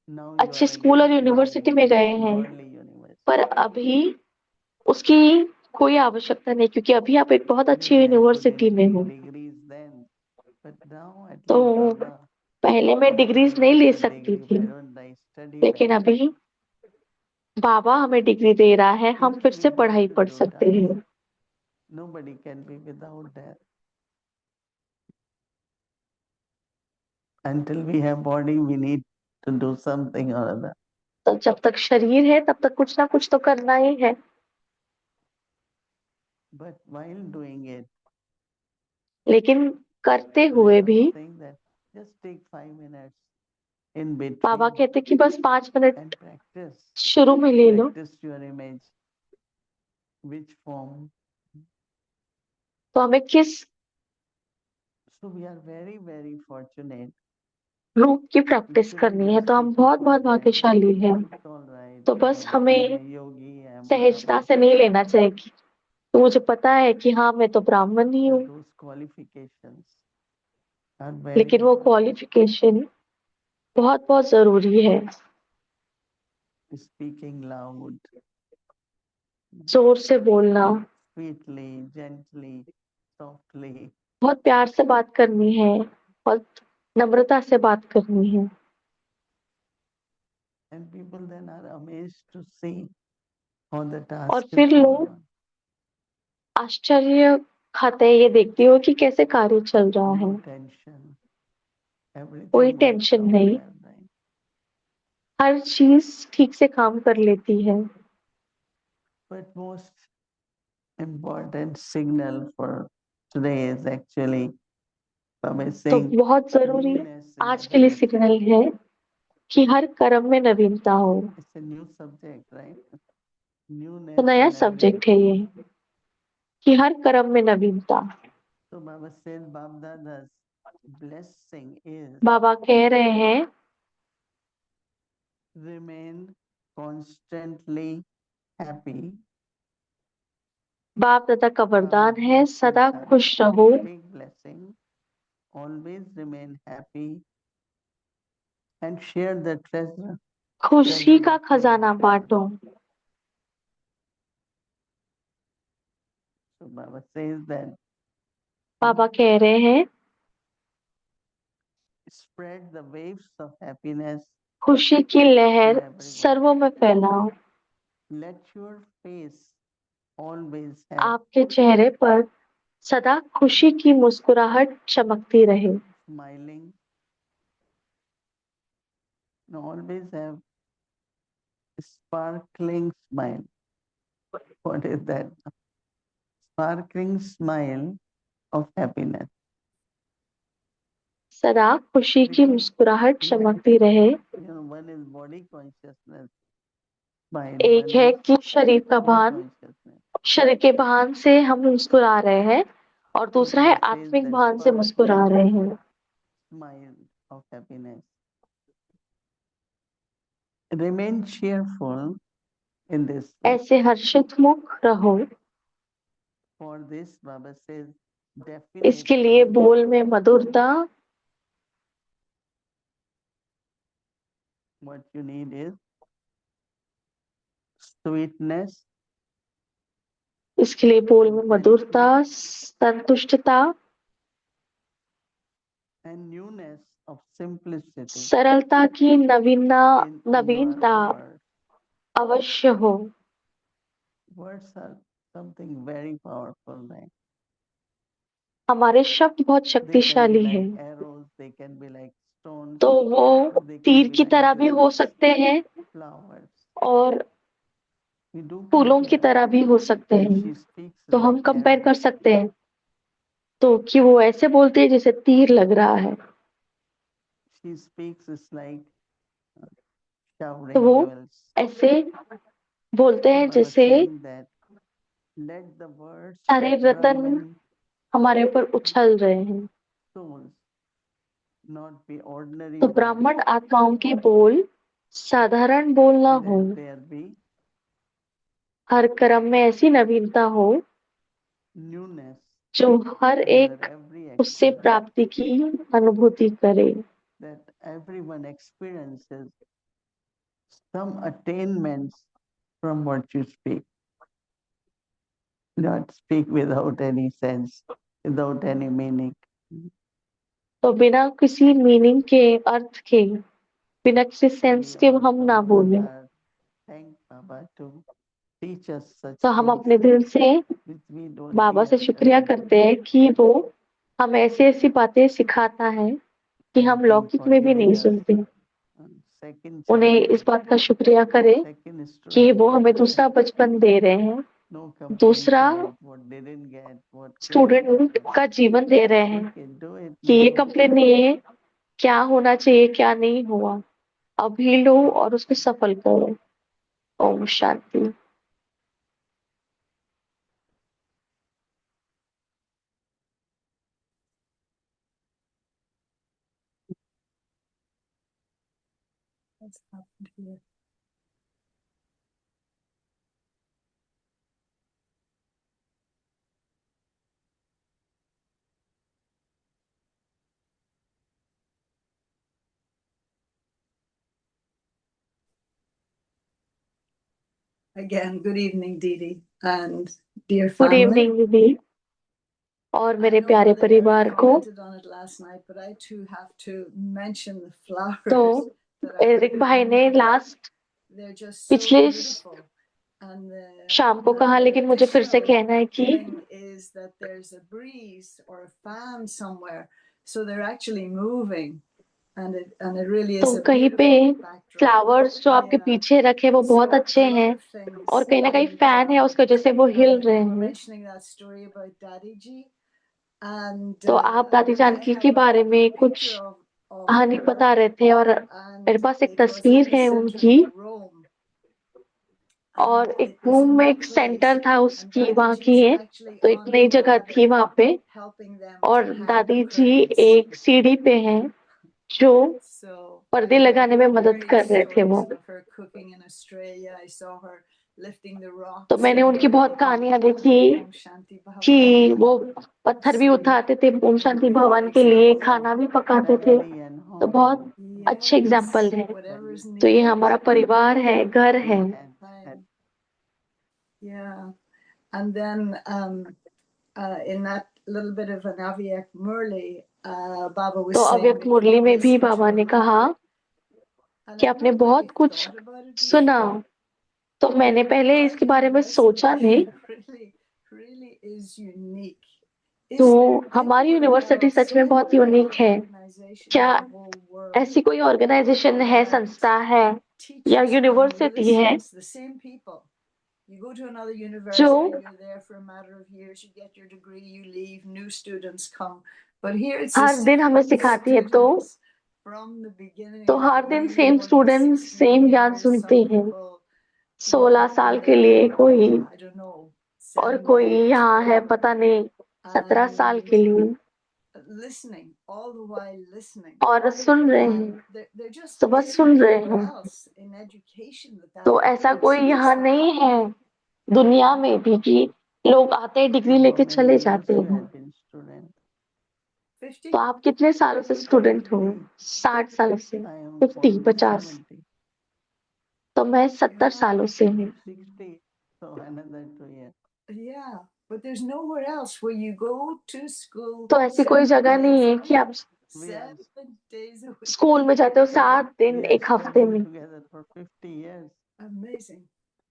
Now you अच्छे are स्कूल और again यूनिवर्सिटी belonging में in गए हैं, godly university. पर अभी उसकी कोई आवश्यकता नहीं, क्योंकि अभी आप एक बहुत अच्छी Maybe I यूनिवर्सिटी couldn't में take हो। degrees then, but now at तो least Baba पहले मैं has डिग्रीज given नहीं us ले the सकती degree. थी, Why don't I study लेकिन that? अभी बाबा हमें डिग्री दे रहा है, हम Even फिर we से have पढ़ाई to पढ़ do सकते that. हैं। Nobody can be without that. Until we have body, we need to do something or other. तो जब तक शरीर है तब तक कुछ ना कुछ तो करना ही है। But while doing it, लेकिन करते हुए Baba भी is saying that just take 5 minutes in Baba between कहते कि बस 5 मिनट and practice. शुरू में ले लो। Practice your image. Which form? तो हमें किस So we are very, very fortunate. रूप की It प्रैक्टिस should be करनी है, just तो हम taken बहुत for बहुत granted. भाग्यशाली हैं। It's all right. तो बस I am हमें a yogi, I am सहजता Brahmin. से नहीं लेना चाहिए कि तो मुझे पता है कि हाँ मैं तो ब्राह्मण ही But हूँ, those qualifications are very लेकिन वो important. क्वालिफिकेशन बहुत बहुत जरूरी है। Speaking loud, जोर से बोलना, sweetly, gently, softly. बहुत प्यार से बात करनी है, बहुत नम्रता से बात करनी है। And people then are amazed to see how the और task is फिर going लोग on. आश्चर्य खाते हैं ये देखते हो कि कैसे कार्य चल रहा है, No tension. कोई Everything works टेंशन out नहीं, well, right? हर चीज ठीक से काम कर लेती है। But most important signal for today is actually Baba is तो saying बहुत जरूरी newness in आज के लिए everything. सिग्नल है कि हर कर्म में नवीनता हो। It's a new subject, right? तो Newness नया in सब्जेक्ट है everything. ये कि हर कर्म में नवीनता। So Baba says Babdada's blessing is बाबा कह रहे हैं remain constantly happy. बाप दादा का वरदान Baba's है blessings सदा are खुश रहो, big blessing. Always remain happy and share the treasure. खुशी treasure का of खजाना love. बांटो। So Baba says that बाबा कह रहे हैं spread the waves of happiness खुशी की to लहर everyone. सर्वों में फैलाओ। Let your face always have आपके चेहरे पर सदा खुशी की मुस्कुराहट चमकती रहे। smiling. Always have sparkling smile. What is that? Sparkling smile of happiness. सदा खुशी की Because मुस्कुराहट चमकती रहे। one is body consciousness mind, एक one है is कि शरीर का soul भान, consciousness. शरीर के भान से हम मुस्कुरा रहे हैं और So दूसरा है Baba says आत्मिक that भान से मुस्कुरा sparkling रहे हैं। smile of happiness. Remain cheerful in this way. ऐसे हर्षित मुख रहो। For this, Baba says, इसके लिए definitely बोल में मधुरता, what you need is sweetness, इसके लिए बोल में मधुरता, संतुष्टता, and newness of simplicity सरलता की in your नवीनता words. अवश्य हो। Words are something very powerful, right? हमारे शब्द बहुत They can be शक्तिशाली like हैं, arrows, they can be like stones, तो वो they can तीर be की like तरह भी हो सकते हैं flowers. और We do फूलों की compare. तरह भी हो सकते If हैं। she speaks तो हम like कंपेयर arrow, कर सकते हैं तो कि वो ऐसे बोलते हैं जैसे तीर लग रहा है, she speaks is like तो showering वो jewels. ऐसे बोलते हैं Baba जैसे saying that let the words सारे of रतन Brahmin हमारे ऊपर उछल रहे हैं। souls not be ordinary तो words. ब्राह्मण आत्माओं के बोल साधारण बोल ना हो, Let there be हर कर्म में ऐसी नवीनता हो newness जो हर in your एक every उससे action, प्राप्ति की अनुभूति करे, that everyone experiences some attainments from what you speak. Not speak without any sense, without any meaning. तो बिना किसी मीनिंग के, अर्थ के, बिना किसी सेंस We के all हम ना from बोले। heart are thank Baba to teach us such तो हम things अपने दिल से which we don't Baba hear से शुक्रिया every day. करते हैं कि वो हम ऐसी ऐसी बातें सिखाता है कि And हम thank लौकिक for में भी giving नहीं us सुनते। second उन्हें इस childhood, बात का शुक्रिया करें second कि वो student. हमें दूसरा बचपन दे रहे हैं, No complaints दूसरा about what they didn't get, what couldn't student happen. का जीवन दे रहे हैं Okay, do it कि ये now. कंप्लेन नहीं है क्या होना चाहिए क्या नहीं हुआ, अभी लो और उसको सफल करो। Om Shanti. Again, good evening, Dee Dee. and dear good family. Evening दीदी और I मेरे know प्यारे Mother Erin परिवार को। commented on it last night, but I too have to mention the flowers तो that I एरिक भाई ने लास्ट they're just so पिछले beautiful. And शाम को कहा, लेकिन मुझे फिर से कहना है कि thing is that there's a breeze or a fan somewhere, so they're actually moving, and it really is तो a कहीं पे beautiful backdrop. फ्लावर्स जो आपके Yeah. पीछे रखे वो बहुत So अच्छे a lot हैं of things. और कहीं ना कहीं And, फैन है उसकी वजह से वो हिल रहे you were हैं। mentioning that story about Daddy Ji, and तो आप दादी I जानकी have के a बारे में कुछ picture of कहानी her, बता रहे थे और and मेरे पास एक it was तस्वीर in the है center उनकी of Rome. और And एक it was a रूम में new एक सेंटर place, था and उसकी Daddy वहाँ की Ji's है, actually तो एक on नई the जगह ladder थी वहाँ पे helping them और to hang दादी the जी curtains. एक सीढ़ी पे हैं जो So पर्दे I लगाने में heard मदद various कर रहे थे वो। stories of her cooking in Australia. I saw her lifting the rocks. तो मैंने उनकी बहुत कहानियां देखी Om Shanti Bhavan. कि वो पत्थर भी उठाते थे ओम शांति भवन के लिए, खाना भी पकाते थे, family and तो home. बहुत अच्छे एग्जाम्पल है। Whatever's तो ये needed. हमारा परिवार है, घर है। Fine. Yeah. And then in that little bit of an Avyak Murli, Baba was तो saying अव्यक्त that मुरली you में भी listened to बाबा a ने lot. कहा And कि I've आपने not बहुत really कुछ thought about it सुना, before. तो मैंने पहले How इसके you बारे में listen सोचा नहीं। really is unique. तो Is there हमारी anywhere यूनिवर्सिटी सच में बहुत any यूनिक है। organization क्या in the whole world ऐसी कोई ऑर्गेनाइजेशन है, संस्था है या teaches यूनिवर्सिटी है listens the same people? You go to another university, जो you're there for a matter of years, you get your degree, you leave, new students come. But here it's the हर दिन हमें same सिखाती है, तो students from the beginning. हर दिन Really same more than student 60 same ज्ञान years, सुनते some हैं। people, 16 साल been के there लिए for, कोई, I don't know, और 7 कोई years. यहाँ है पता नहीं 17 साल के लिए, Listening, all the while listening. और सुन रहे And हैं, they're just तो बस सुन रहे anywhere हैं। else in education that तो ऐसा happens. कोई यहाँ नहीं है दुनिया में भी कि लोग आते हैं डिग्री So लेके how चले many जाते years you हैं। have been student? 50? तो आप कितने सालों से स्टूडेंट हो? 60 सालों से? I am 50, 50। 70. तो मैं 70 सालों से हूँ। 60, so another 2 years. Yeah, but there's nowhere else where you go to school. तो ऐसी कोई जगह नहीं है कि आप We are, 7 days a week. School में जाते हो 7 दिन we are एक हफ्ते studying में। together for 50 years. Amazing.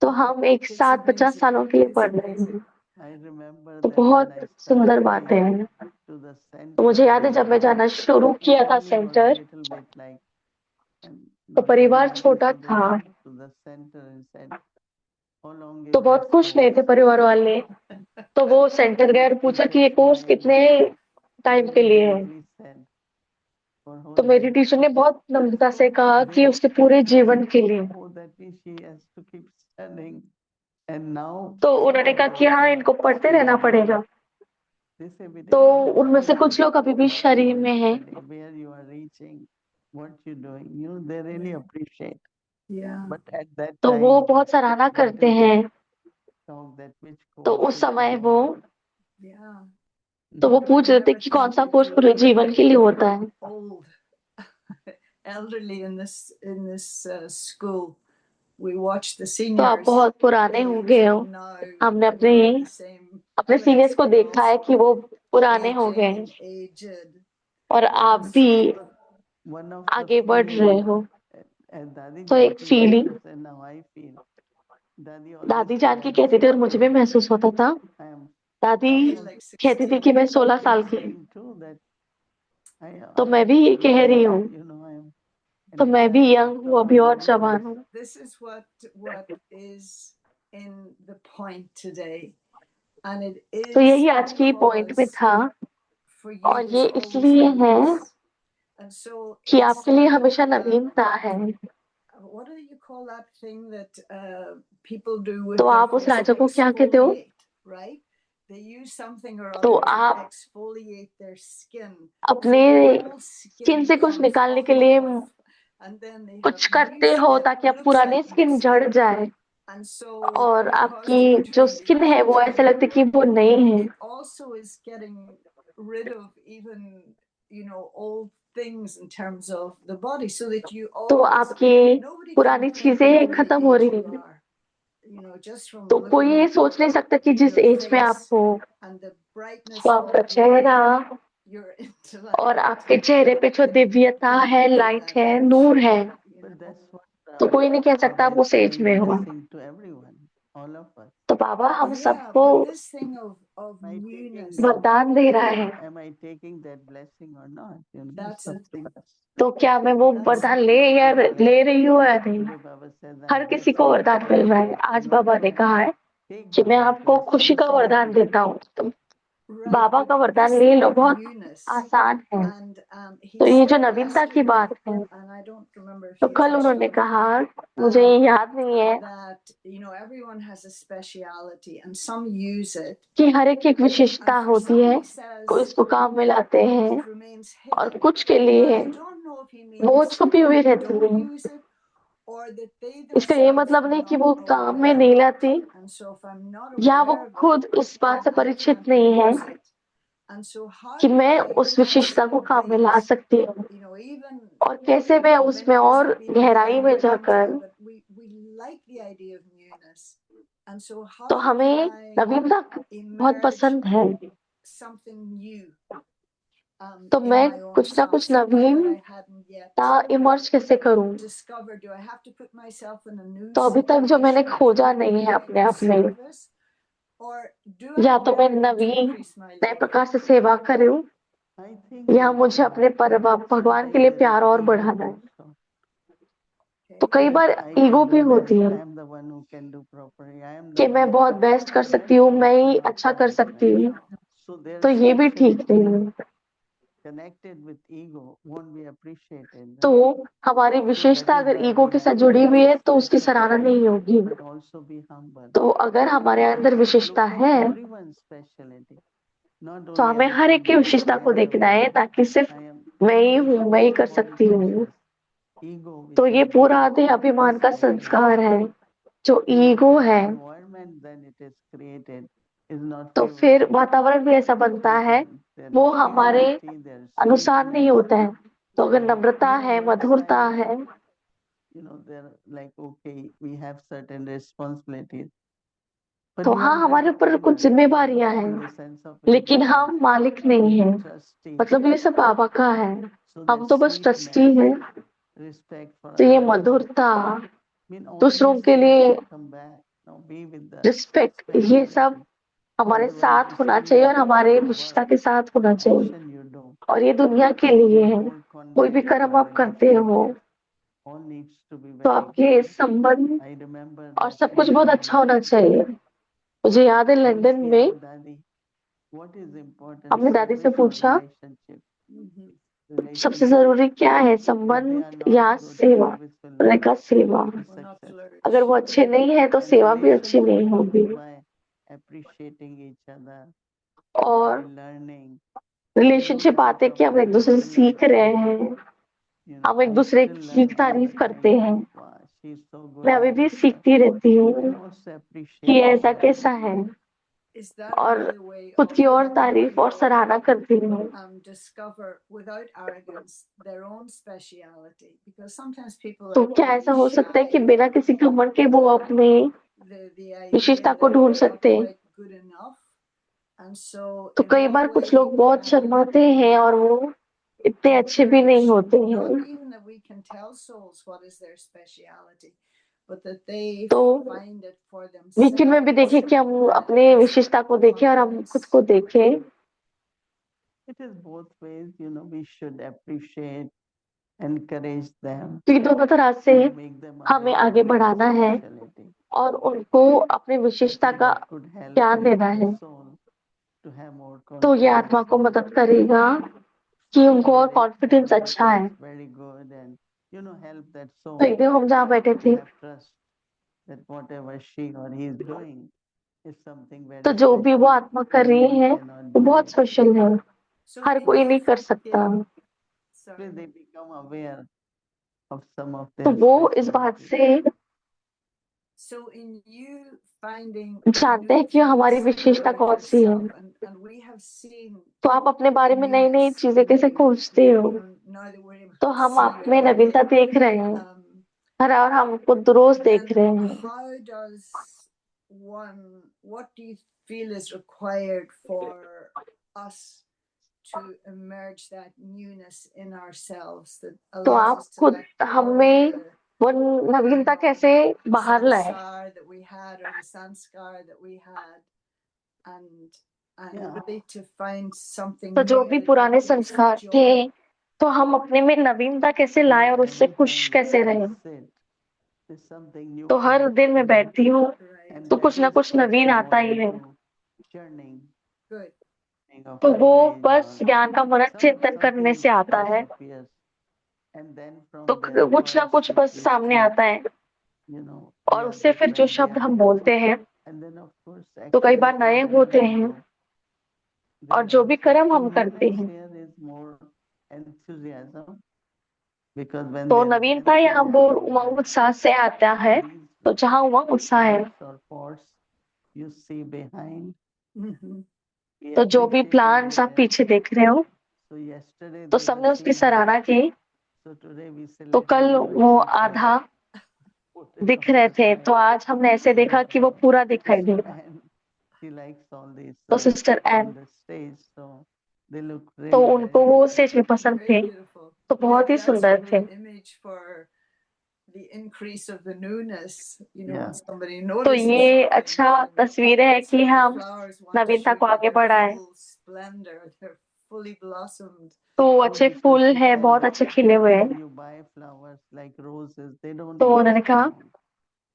तो हम एक It's साथ 50 amazing. सालों के लिए It's पढ़ रहे amazing. हैं। I remember तो that when बहुत I सुंदर started बात है। going to the तो मुझे center, याद है जब मैं जाना शुरू the किया था family was centre, little bit like, and तो not very परिवार happy, छोटा so they था, came to the center and said, how long तो is बहुत this खुश नहीं थे course? परिवार वाले। तो वो सेंटर गए और पूछा कि ये कोर्स कितने टाइम के लिए है। We said, for whole तो मेरी life. टीचर ने बहुत नम्रता से कहा कि उसके पूरे जीवन के लिए। Oh, that means she has to keep studying. And now, तो उन्होंने कहा कि हाँ, इनको पढ़ते रहना पड़ेगा। they say, we तो didn't know उनमें से that कुछ लोग अभी भी why शरीर you में are हैं, studying, where you are reaching, what you're doing. You know, they really appreciate. Yeah. But at that तो वो time, बहुत सराहना करते little हैं। bit talk that which तो course उस you should समय go. वो Yeah. तो वो पूछ I रहे थे never कि कौन think सा we're कोर्स too पूरे जीवन के लिए होता है। old, elderly in this school. We watch the तो आप seniors. बहुत पुराने हो गए हो। Now हमने they're in the same अपने place, सीनियर्स को but देखा है also कि वो पुराने हो गए aging हैं and aged. और आप भी One of आगे the बढ़ रहे feeling, हो। and Dadi तो एक Janki feeling used to say, now I feel. Dadi always दादी say, जान की I'm कहती थी और मुझे भी 16. महसूस होता था। I am दादी I feel like कहती थी 16. कि मैं 16 साल की हूँ, saying too that तो मैं भी ये कह रही हूँ, you know, I am. तो And मैं I भी have यंग to हूँ, अभी और always जवान हूँ। This is what is in the point today, and it is तो यही आज की पॉइंट में था for you और ये is always इसलिए है newness. And so कि it's आपके लिए हमेशा नवीनता है। what do you call that thing that people do with तो their आप उस face? राजा को क्या कहते हो? Exfoliate, right? They use something or तो other to आप exfoliate their skin. अपने So the old स्किन से कुछ comes निकालने के लिए off, and then they कुछ have new करते हो skin. ताकि आप Looks पुराने like new स्किन झड़ skin. जाए And so और because आपकी you're जो doing स्किन है वो ऐसा लगता है कि वो नहीं है। it also is getting rid of even old things in terms of the body, so that you तो always आपकी nobody can पुरानी think चीजें until the खत्म हो age रही you हैं। are. just from तो कोई looking ये at सोच नहीं सकता कि जिस your एज में आप face हो, and the brightness तो of आपका your चेहरा और intellect आपके चेहरे पे जो दिव्यता है, लाइट है, नूर है, But that's what तो कोई नहीं कह सकता आप Baba is उस एज में giving हो। blessing to everyone, all of us. तो बाबा हम Yeah, सबको but this thing of Am I taking newness, that? वरदान दे रहा है, Am I taking that blessing or not? That's That's up to us. तो क्या मैं वो That's- वरदान ले रही हूँ या नहीं? Today Baba said her that किसी को वरदान मिल रहा है। आज बाबा ने कहा है take कि मैं Baba's आपको blessing. खुशी का It's वरदान easy. देता हूँ, तो right, बाबा but का वरदान this ले thing लो, of बहुत newness, आसान है। and he तो ये जो said नवीनता की yesterday, बात है, and I don't remember if तो he कल उन्होंने mentioned कहा, मुझे ये याद नहीं है, that everyone has a speciality and some use it कि हर एक एक विशेषता and for होती some है, he says कोई इसको काम में लाते हैं it remains और hidden. कुछ के Now, लिए I don't know if he वो means छुपी हुई they रहती don't है। use it or that they इसका ये themselves मतलब are नहीं कि not वो काम में aware नहीं of it. लाती, And so if I'm not या वो aware of खुद it, इस बात से then I परिचित can't नहीं है use it. And so how कि do मैं I उस विशेषता को काम में ला accentuate, सकती हूँ, even और कैसे मैं उसमें many of us और have been गहराई there में a long जाकर, time, but we like the idea of newness. And so how तो can हमें I नवीनता बहुत emerge पसंद है। something new तो in मैं my own कुछ ना self, कुछ something that नवीनता I hadn't yet इमर्ज कैसे करूं? discovered. Do I have to put myself in a new तो अभी तक जो मैंने situation खोजा to नहीं है bring अपने आप में, service, or do I या तो मैं really need to Naveen increase my नए love? प्रकार से सेवा करूं, I think या मुझे अपने भगवान के लिए प्यार और बढ़ाना है। तो कई बार ईगो भी होती है I am the one who can do properly. I am the कि one मैं बहुत बेस्ट कर सकती हूँ, मैं ही अच्छा कर सकती हूँ, So their तो ये भी ठीक नहीं है। speciality connected with ego won't be appreciated. तो हमारी विशेषता That is अगर why ईगो we के have साथ to जुड़ी be हुई है तो उसकी special, सराहना नहीं होगी। but also be humble. तो अगर हमारे अंदर विशेषता Look at है everyone's speciality, not तो only हमें at the हर एक की ego. विशेषता I को am the देखना है, one. ताकि सिर्फ I am. मैं ही These हूँ, are मैं ही all कर सकती हूँ। politicians. Ego, तो which ये is पूरा there, आधे अभिमान का is created. संस्कार है, जो And ईगो the है। environment then it is created is not तो फिर favorable. वातावरण भी ऐसा बनता है, People, their वो हमारे humility, their अनुसार नहीं sweetness, होता है। तो अगर नम्रता है, one मधुरता side, है, they're like, okay, we have certain responsibilities. But तो we हाँ are not हमारे ऊपर कुछ owner जिम्मेवारियां in हैं, the sense of लेकिन importance. हम मालिक नहीं हैं। Trustee. मतलब ये सब बाबा का है, So हम that तो बस ट्रस्टी sweetness, हैं। respect for तो ये others, मधुरता, all दूसरों these के things लिए should come back. Be with the respect, ये सब speciality. हमारे Otherwise, साथ it's होना only चाहिए और a हमारे part of विशेषता work, के साथ होना चाहिए। action you do. और ये दुनिया के लिए है, More कोई भी conduct कर्म your आप करते हो relationship. All needs to be तो very आपके good. संबंध I remember और that सब कुछ in बहुत अच्छा होना चाहिए। मुझे याद है I लंदन used to में ask Daddy, what is important, हमने दादी से service or पूछा relationship? सबसे Relationship. जरूरी क्या है, If they are संबंध not या good, सेवा? service will उन्होंने not कहा सेवा। be Will not successful. flourish. अगर वो अच्छे नहीं है तो And सेवा भी अच्छी नहीं relationship होगी। grows by appreciating each other, और by learning. रिलेशनशिप आते कि हम एक दूसरे से सीख रहे हैं, हम एक I दूसरे still की learn all तारीफ the करते time. हैं। Wow, she's so good मैं अभी at भी this stuff. सीखती रहती हूँ And also कि appreciate ऐसा each कैसा other. है, Is that और another way खुद of की और helping तारीफ और people सराहना करती हूँ। discover without arrogance their own speciality? Because sometimes people तो are क्या ऐसा हो सकता है कि shy. बिना किसी घमंड के वो अपने The विशेषता idea को that ढूंढ they're not सकते हैं? quite good enough. And so तो in कई what बार कुछ way लोग बहुत can शर्माते हैं और वो इतने अच्छे भी नहीं encourage, होते not हैं। even that we can tell souls what is their speciality, but that they तो find it for वीकेंड में भी themselves देखिए कि हम and अपने it's विशेषता को देखें और हम खुद को देखें। It is both ways, we should appreciate, encourage them, तो ये दोनों तरह से make them हमें aware आगे of their बढ़ाना है specialty. और उनको अपने विशेषता का That could help ज्ञान देना है। soul to have more तो ये confidence. आत्मा को मदद करेगा कि उनको और Very कॉन्फिडेंस happy, अच्छा है। very good, and help that soul तो एक दिन हम जहाँ बैठे to थे, have trust that whatever she or he is doing is something very तो जो भी वो special. आत्मा कर रही Everyone है cannot वो do बहुत it. स्पेशल है, so हर in कोई you, नहीं कर सकता। Please they become aware of some of तो their वो इस बात specialties. से So in you finding जानते हैं new कि हमारी things विशेषता about कौन सी है। yourself, and we have seen तो आप अपने बारे में नई नई newness चीजें in कैसे you, खोजते हो? now that we're able तो to हम see आप you में every नवीनता day. देख रहे हैं Um, और हमको रोज देख then रहे हैं। how does what do you feel is required for us to emerge that newness in ourselves that तो allows आप us to खुद let go of हमें the वो नवीनता कैसे बाहर लाए? samsara that we had or the sanskar that we had, and Yeah. really to find something तो जो new भी that पुराने gives संस्कार joy. थे, तो हम अपने में नवीनता कैसे लाए और उससे Every खुश time कैसे I रहे? sit, there's something new तो हर comes दिन मैं to me, बैठती हूँ Right. and तो that कुछ ना is कुछ just नवीन आता ही more है। into churning Good. of तो वो knowledge बस or ज्ञान का मनन चिंतन करने something से आता है। first appears, and then तो from there कुछ ना words कुछ which बस we सामने speak, आता है you know, और they are उससे फिर जो different, they शब्द are हम new, बोलते हैं and then of course तो कई actions बार नए whatever होते we हैं, do, और there जो भी कर्म so हम करते newness हैं here is more enthusiasm, because when तो there is नवीनता यहाँ वो enthusiasm, उमंग then उत्साह से आता है। these तो जहाँ उमंग उत्साह है plans or force you see behind, Mhm. we तो जो भी appreciate प्लान्स it, आप and पीछे देख रहे हो so yesterday तो they सबने उसकी received सराहना half, की, so today we say तो let कल everybody वो see full, आधा put it दिख on रहे the थे, side, तो आज हमने ऐसे देखा कि वो पूरा दिखाई दे। and she likes all these तो sister on an the stage, so they look तो really उनको very वो good. स्टेज में पसंद Very थे, beautiful. तो बहुत Maybe ही that's a सुंदर थे। good image for the increase of the newness. You know, Yeah. when somebody तो notices ये something, अच्छा then तस्वीर है कि the हम flowers want to नवीनता shoot को out आगे their बढ़ाएं। full splendor. They're fully blossomed. तो No, अच्छे because फूल she है, said बहुत अच्छे खिले हुए when हैं। you buy flowers like roses, they don't तो last उन्होंने कहा long.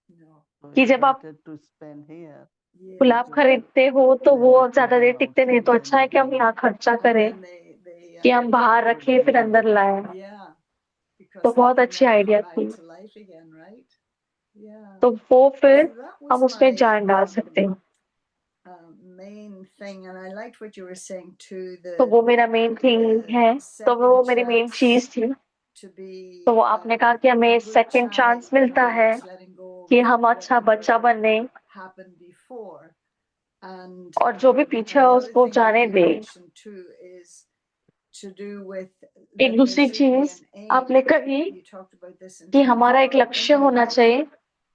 No. So कि it's जब आप better to spend here, Yeah. Gulab because खरीदते हो तो then वो they could ज्यादा देर go टिकते नहीं, outside तो अच्छा and है कि हम they यहाँ खर्चा And करें, then they कि हम बाहर could रखें फिर bloom. अंदर लाएं। yeah, तो because they बहुत can अच्छी then come आइडिया back थी। to life again, right? Yeah. तो वो फिर So that हम was उसमें my जान डाल सकते हैं। main thing, and I liked what you were saying too. तो The वो मेरा मेन थिंग है, तो वो second मेरी मेन chance चीज थी। to be तो वो आपने कहा कि a हमें good सेकंड चांस child, मिलता you know, है it's letting go कि of हम अच्छा बच्चा whatever बने happened before. And और जो भी पीछे है the other उसको thing that जाने you they. mentioned too is to do with एक that दूसरी there should be चीज an aim. आपने कही You talked about this in कि terms हमारा of एक our लक्ष्य inner होना life, चाहिए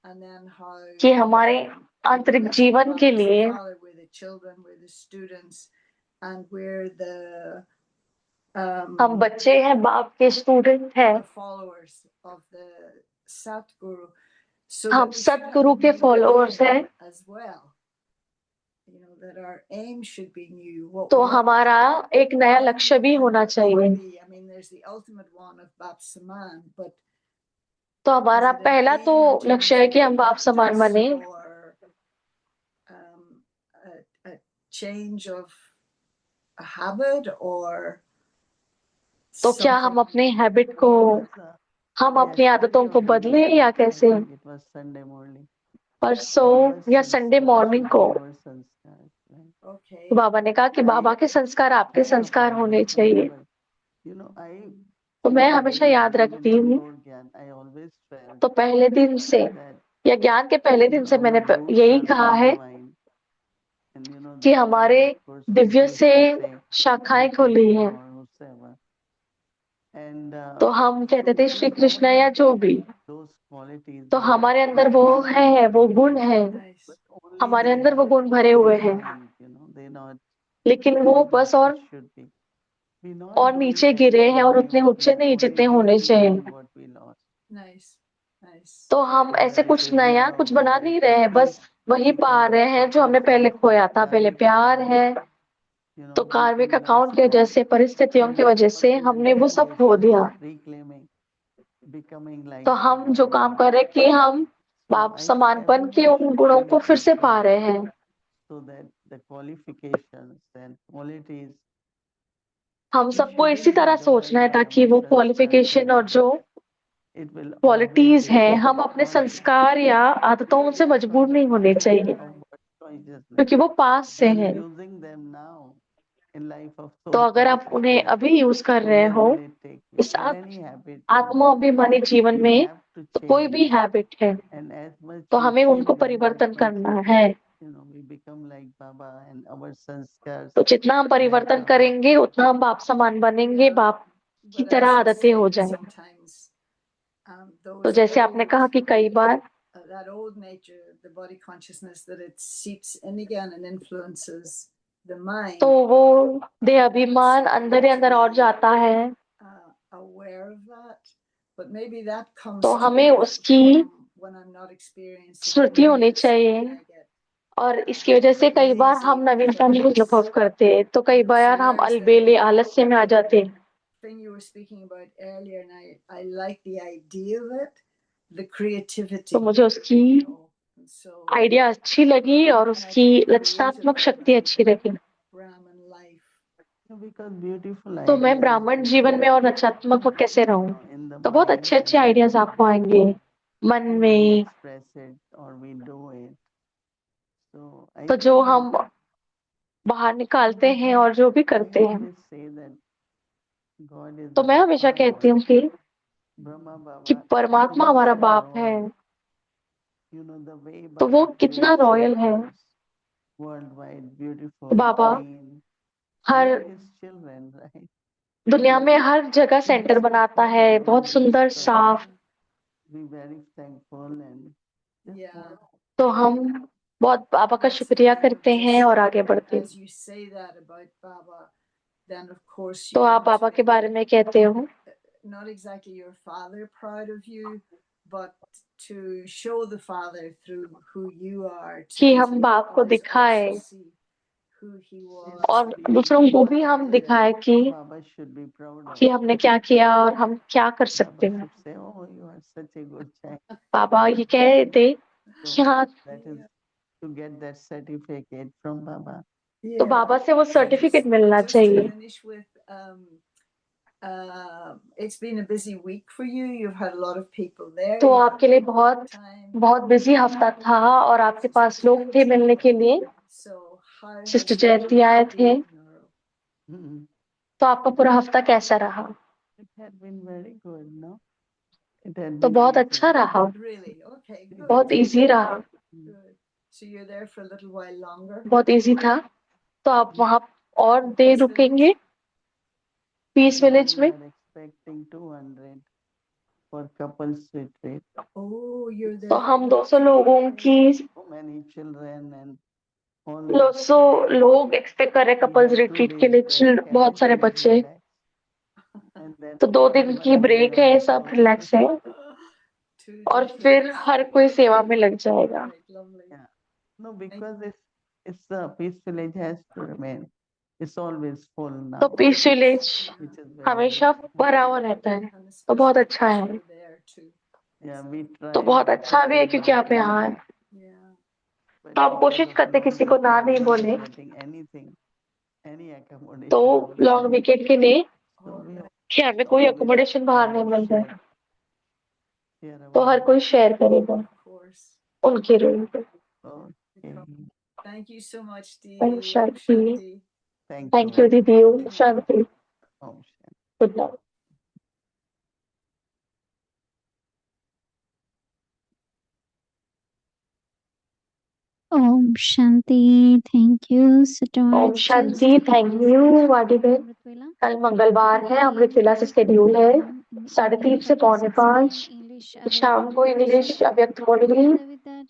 and then how कि हमारे the आंतरिक blessed जीवन के Baba is the लिए father, we're the children, we're the students, and we're the हम बच्चे हैं, बाप के स्टूडेंट हैं, the followers of the Satguru, so हम that we should have Satguru a के new फॉलोअर्स aim हैं। as well. You know, that our aim should be new. What तो we want हमारा एक नया our लक्ष्य भी end होना goal चाहिए। should be. I mean, there's the ultimate one of Bap Saman, but तो is हमारा it an पहला तो aim in लक्ष्य terms है of कि हम बाप समान practice बने, or a change of a habit or तो क्या something? हम अपने हैबिट को, हम अपनी आदतों को बदले या कैसे? I think it was Sunday morning. परसों या संडे मॉर्निंग को Your sanskars, right? Okay. तो बाबा ने कहा कि बाबा के संस्कार आपके Kind of संस्कार होने remember चाहिए। whenever, you know, तो मैं हमेशा याद even रखती हूँ, before Gyan, I always felt तो पहले दिन से that या ज्ञान के पहले दिन से मैंने our roots यही are कहा all है divine, and you know कि that time हमारे of course we Divya used से to say शाखाएं Shri खुली Krishna हैं। or whosoever, and तो हम कहते थे we श्री all कृष्ण या have जो भी, those qualities तो in us, हमारे but अंदर वो only है, वो गुण है, Nice. but only हमारे they अंदर वो are गुण भरे हुए हैं, behind, you know, they not लेकिन वो what बस it और should be. We not doing नीचे गिरे हैं और anything उतने new. ऊंचे We नहीं only जितने होने चाहिए। regaining what we lost. Nice. Nice. तो हम Whether ऐसे it कुछ is नया कुछ love, बना whether नहीं it रहे is हैं, बस वही each पा other, रहे हैं जो हमने पहले circumstances, खोया था। पहले karmic प्यार account, है, you तो know, कार्मिक we अकाउंट lost की वजह that. से, परिस्थितियों की And वजह what से we are हमने वो doing सब is खो दिया। reclaiming, becoming like तो हम Baba जो काम again. कर रहे हैं कि हम So बाप I think समानपन के everyone उन should गुणों feel को फिर this से पा way, रहे हैं। so that the qualifications and qualities हम we सबको shouldn't इसी be तरह सोचना governed है by ताकि our वो sanskars क्वालिफिकेशन और and जो it will always क्वालिटीज हैं, depend हम अपने on संस्कार या आदतों से मजबूर नहीं होने चाहिए, of what choices we क्योंकि वो पास से and हैं। using them now in life of तो soul अगर आप उन्हें consciousness, अभी यूज कर रहे where हो will it take you इस or any habit, you know, आत्माभिमानी जीवन you में, have to तो कोई change, भी हैबिट है and as much तो we हमें उनको change, and परिवर्तन that करना much, है। you know, we become like Baba and our sanskars तो जितना हम परिवर्तन match our करेंगे उतना हम बाप समान बनेंगे, Yeah. बाप की But तरह as you आदतें हो say, जाएंगी। sometimes तो those जैसे आपने old कहा कि कई बार that old nature, the body consciousness, that it seeps in again and influences the mind. तो वो देह अभिमान अंदर ही अंदर और जाता है, Aware of that, but maybe that comes तो to हमें me उसकी from when I'm not experiencing स्मृति होनी newness, चाहिए। and I get और इसकी वजह से कई बार हम नवीनता नहीं अनुभव करते, तो कई बार हम अलबेले आलस्य में आ जाते। thing you were speaking about earlier, and I like the idea of it, the creativity. तो मुझे उसकी you know, and so idea अच्छी लगी और and I उसकी think रचनात्मक creative शक्ति अच्छी लगी। Brahman life. Because beautiful तो मैं ideas ब्राह्मण will जीवन come, में और रचनात्मक कैसे रहूं? in the तो बहुत mind, अच्छे अच्छे and आइडियाज आपको आएंगे मन we में। express it or we do it. So I तो जो think हम that बाहर निकालते हैं और जो भी I करते हैं, always say that God is तो मैं our हमेशा Father, कहती हूँ कि Brahma कि Baba, परमात्मा is हमारा so बाप है, royal. You know the way तो वो Baba कितना creates रॉयल है। universe, worldwide, beautiful, Baba clean. Her We are his children, right? दुनिया में हर जगह सेंटर बनाता है, बहुत सुंदर साफ। Be very thankful and just Yeah. want तो हम बहुत बाबा का शुक्रिया करते हैं और आगे बढ़ते हैं। As you say that about Baba, then of course तो you आप want बाबा to के बारे में कहते हो make not exactly your father proud of you, but to show the father through who you are, कि to हम बाप को others दिखाएं also see who he was, और who दूसरों he को भी हम wanted. दिखाएं कि Baba should be proud of. हमने क्या किया और हम क्या कर सकते Baba हैं। should say, "Oh, you are such a good child." बाबा ये कह रहे थे कि हाँ, That is to get that certificate from Baba. तो बाबा से वो सर्टिफिकेट मिलना Just चाहिए। to finish with, it's been a busy week for you. You've had a lot of people there. तो You've आपके लिए बहुत time. बहुत बिजी हफ्ता था और आपके पास लोग थे मिलने के लिए। So how has sister your जयंती आए week थे, been? Mhm. तो आपका पूरा हफ्ता कैसा रहा? It had been very good, no? It had तो been बहुत easy. अच्छा रहा, Really? Okay, good. बहुत इजी रहा, Good. So you're there for a little while longer? बहुत इजी था। तो आप वहाँ और In देर Peace रुकेंगे पीस विलेज We में? are expecting 200 for couples retreat. Oh, you're तो there. हम 200 लोगों की So many children and all. 200 लोग एक्सपेक्ट कर रहे हैं कपल्स We had 2 रिट्रीट के days लिए। break, बहुत सारे everybody बच्चे, relaxed. And then तो 2 दिन की everybody will be break on है, the सब floor. रिलैक्स है Two और decades. फिर हर कोई सेवा में लग जाएगा। Right, lovely. Yeah. No, because it's the Peace Village has to remain. It's always full now. तो peace village Which is very हमेशा good. भरा हुआ रहता है, And तो बहुत especially अच्छा है। you're there too. Yeah, we try. तो बहुत not अच्छा to भी है say क्योंकि no आप to यहाँ हैं। anyone, Yeah. but तो आप because कोशिश of करते long किसी को ना weekend, नहीं we are बोले। not getting anything, any accommodation तो लॉन्ग outside. वीकेंड के लिए So we कि हमें कोई always अकोमोडेशन बाहर try नहीं to मिल रहा है, share तो our हर कोई शेयर करेगा Of course. उनके रूम पे। Okay. Thank you so much, Dee. Om Shanti. Shanti. Thank you दीदी। Om Shanti. Om Shanti. Good night. Om Shanti. Thank you, Satar. Om Shanti. Thank you वाडी बेन। Amritwela. कल मंगलवार है, अमृतवेला से शेड्यूल है 3:30 से 4:45 शाम को इंग्लिश अव्यक्त मुरली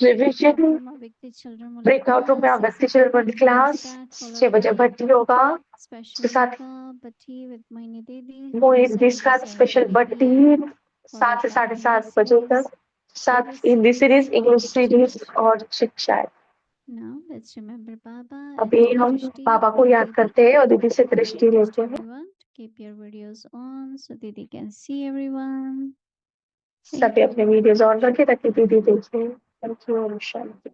रिविजन ब्रेकआउट रूम में अव्यक्त चिल्ड्रन क्लास 6 बजे भर्ती होगा। उसके साथ मोहित का स्पेशल बट्टी 7 से 7:30 बजे तक, साथ हिंदी सीरीज, इंग्लिश सीरीज और शिक्षा। Now let's remember Baba. अभी हम बाबा को याद करते हैं और दीदी से दृष्टि लेते हैं। Everyone, keep your videos on so Didi can see everyone. सभी अपने वीडियोस ऑन रखें ताकि दीदी देखें। Thank you. ओम शांति।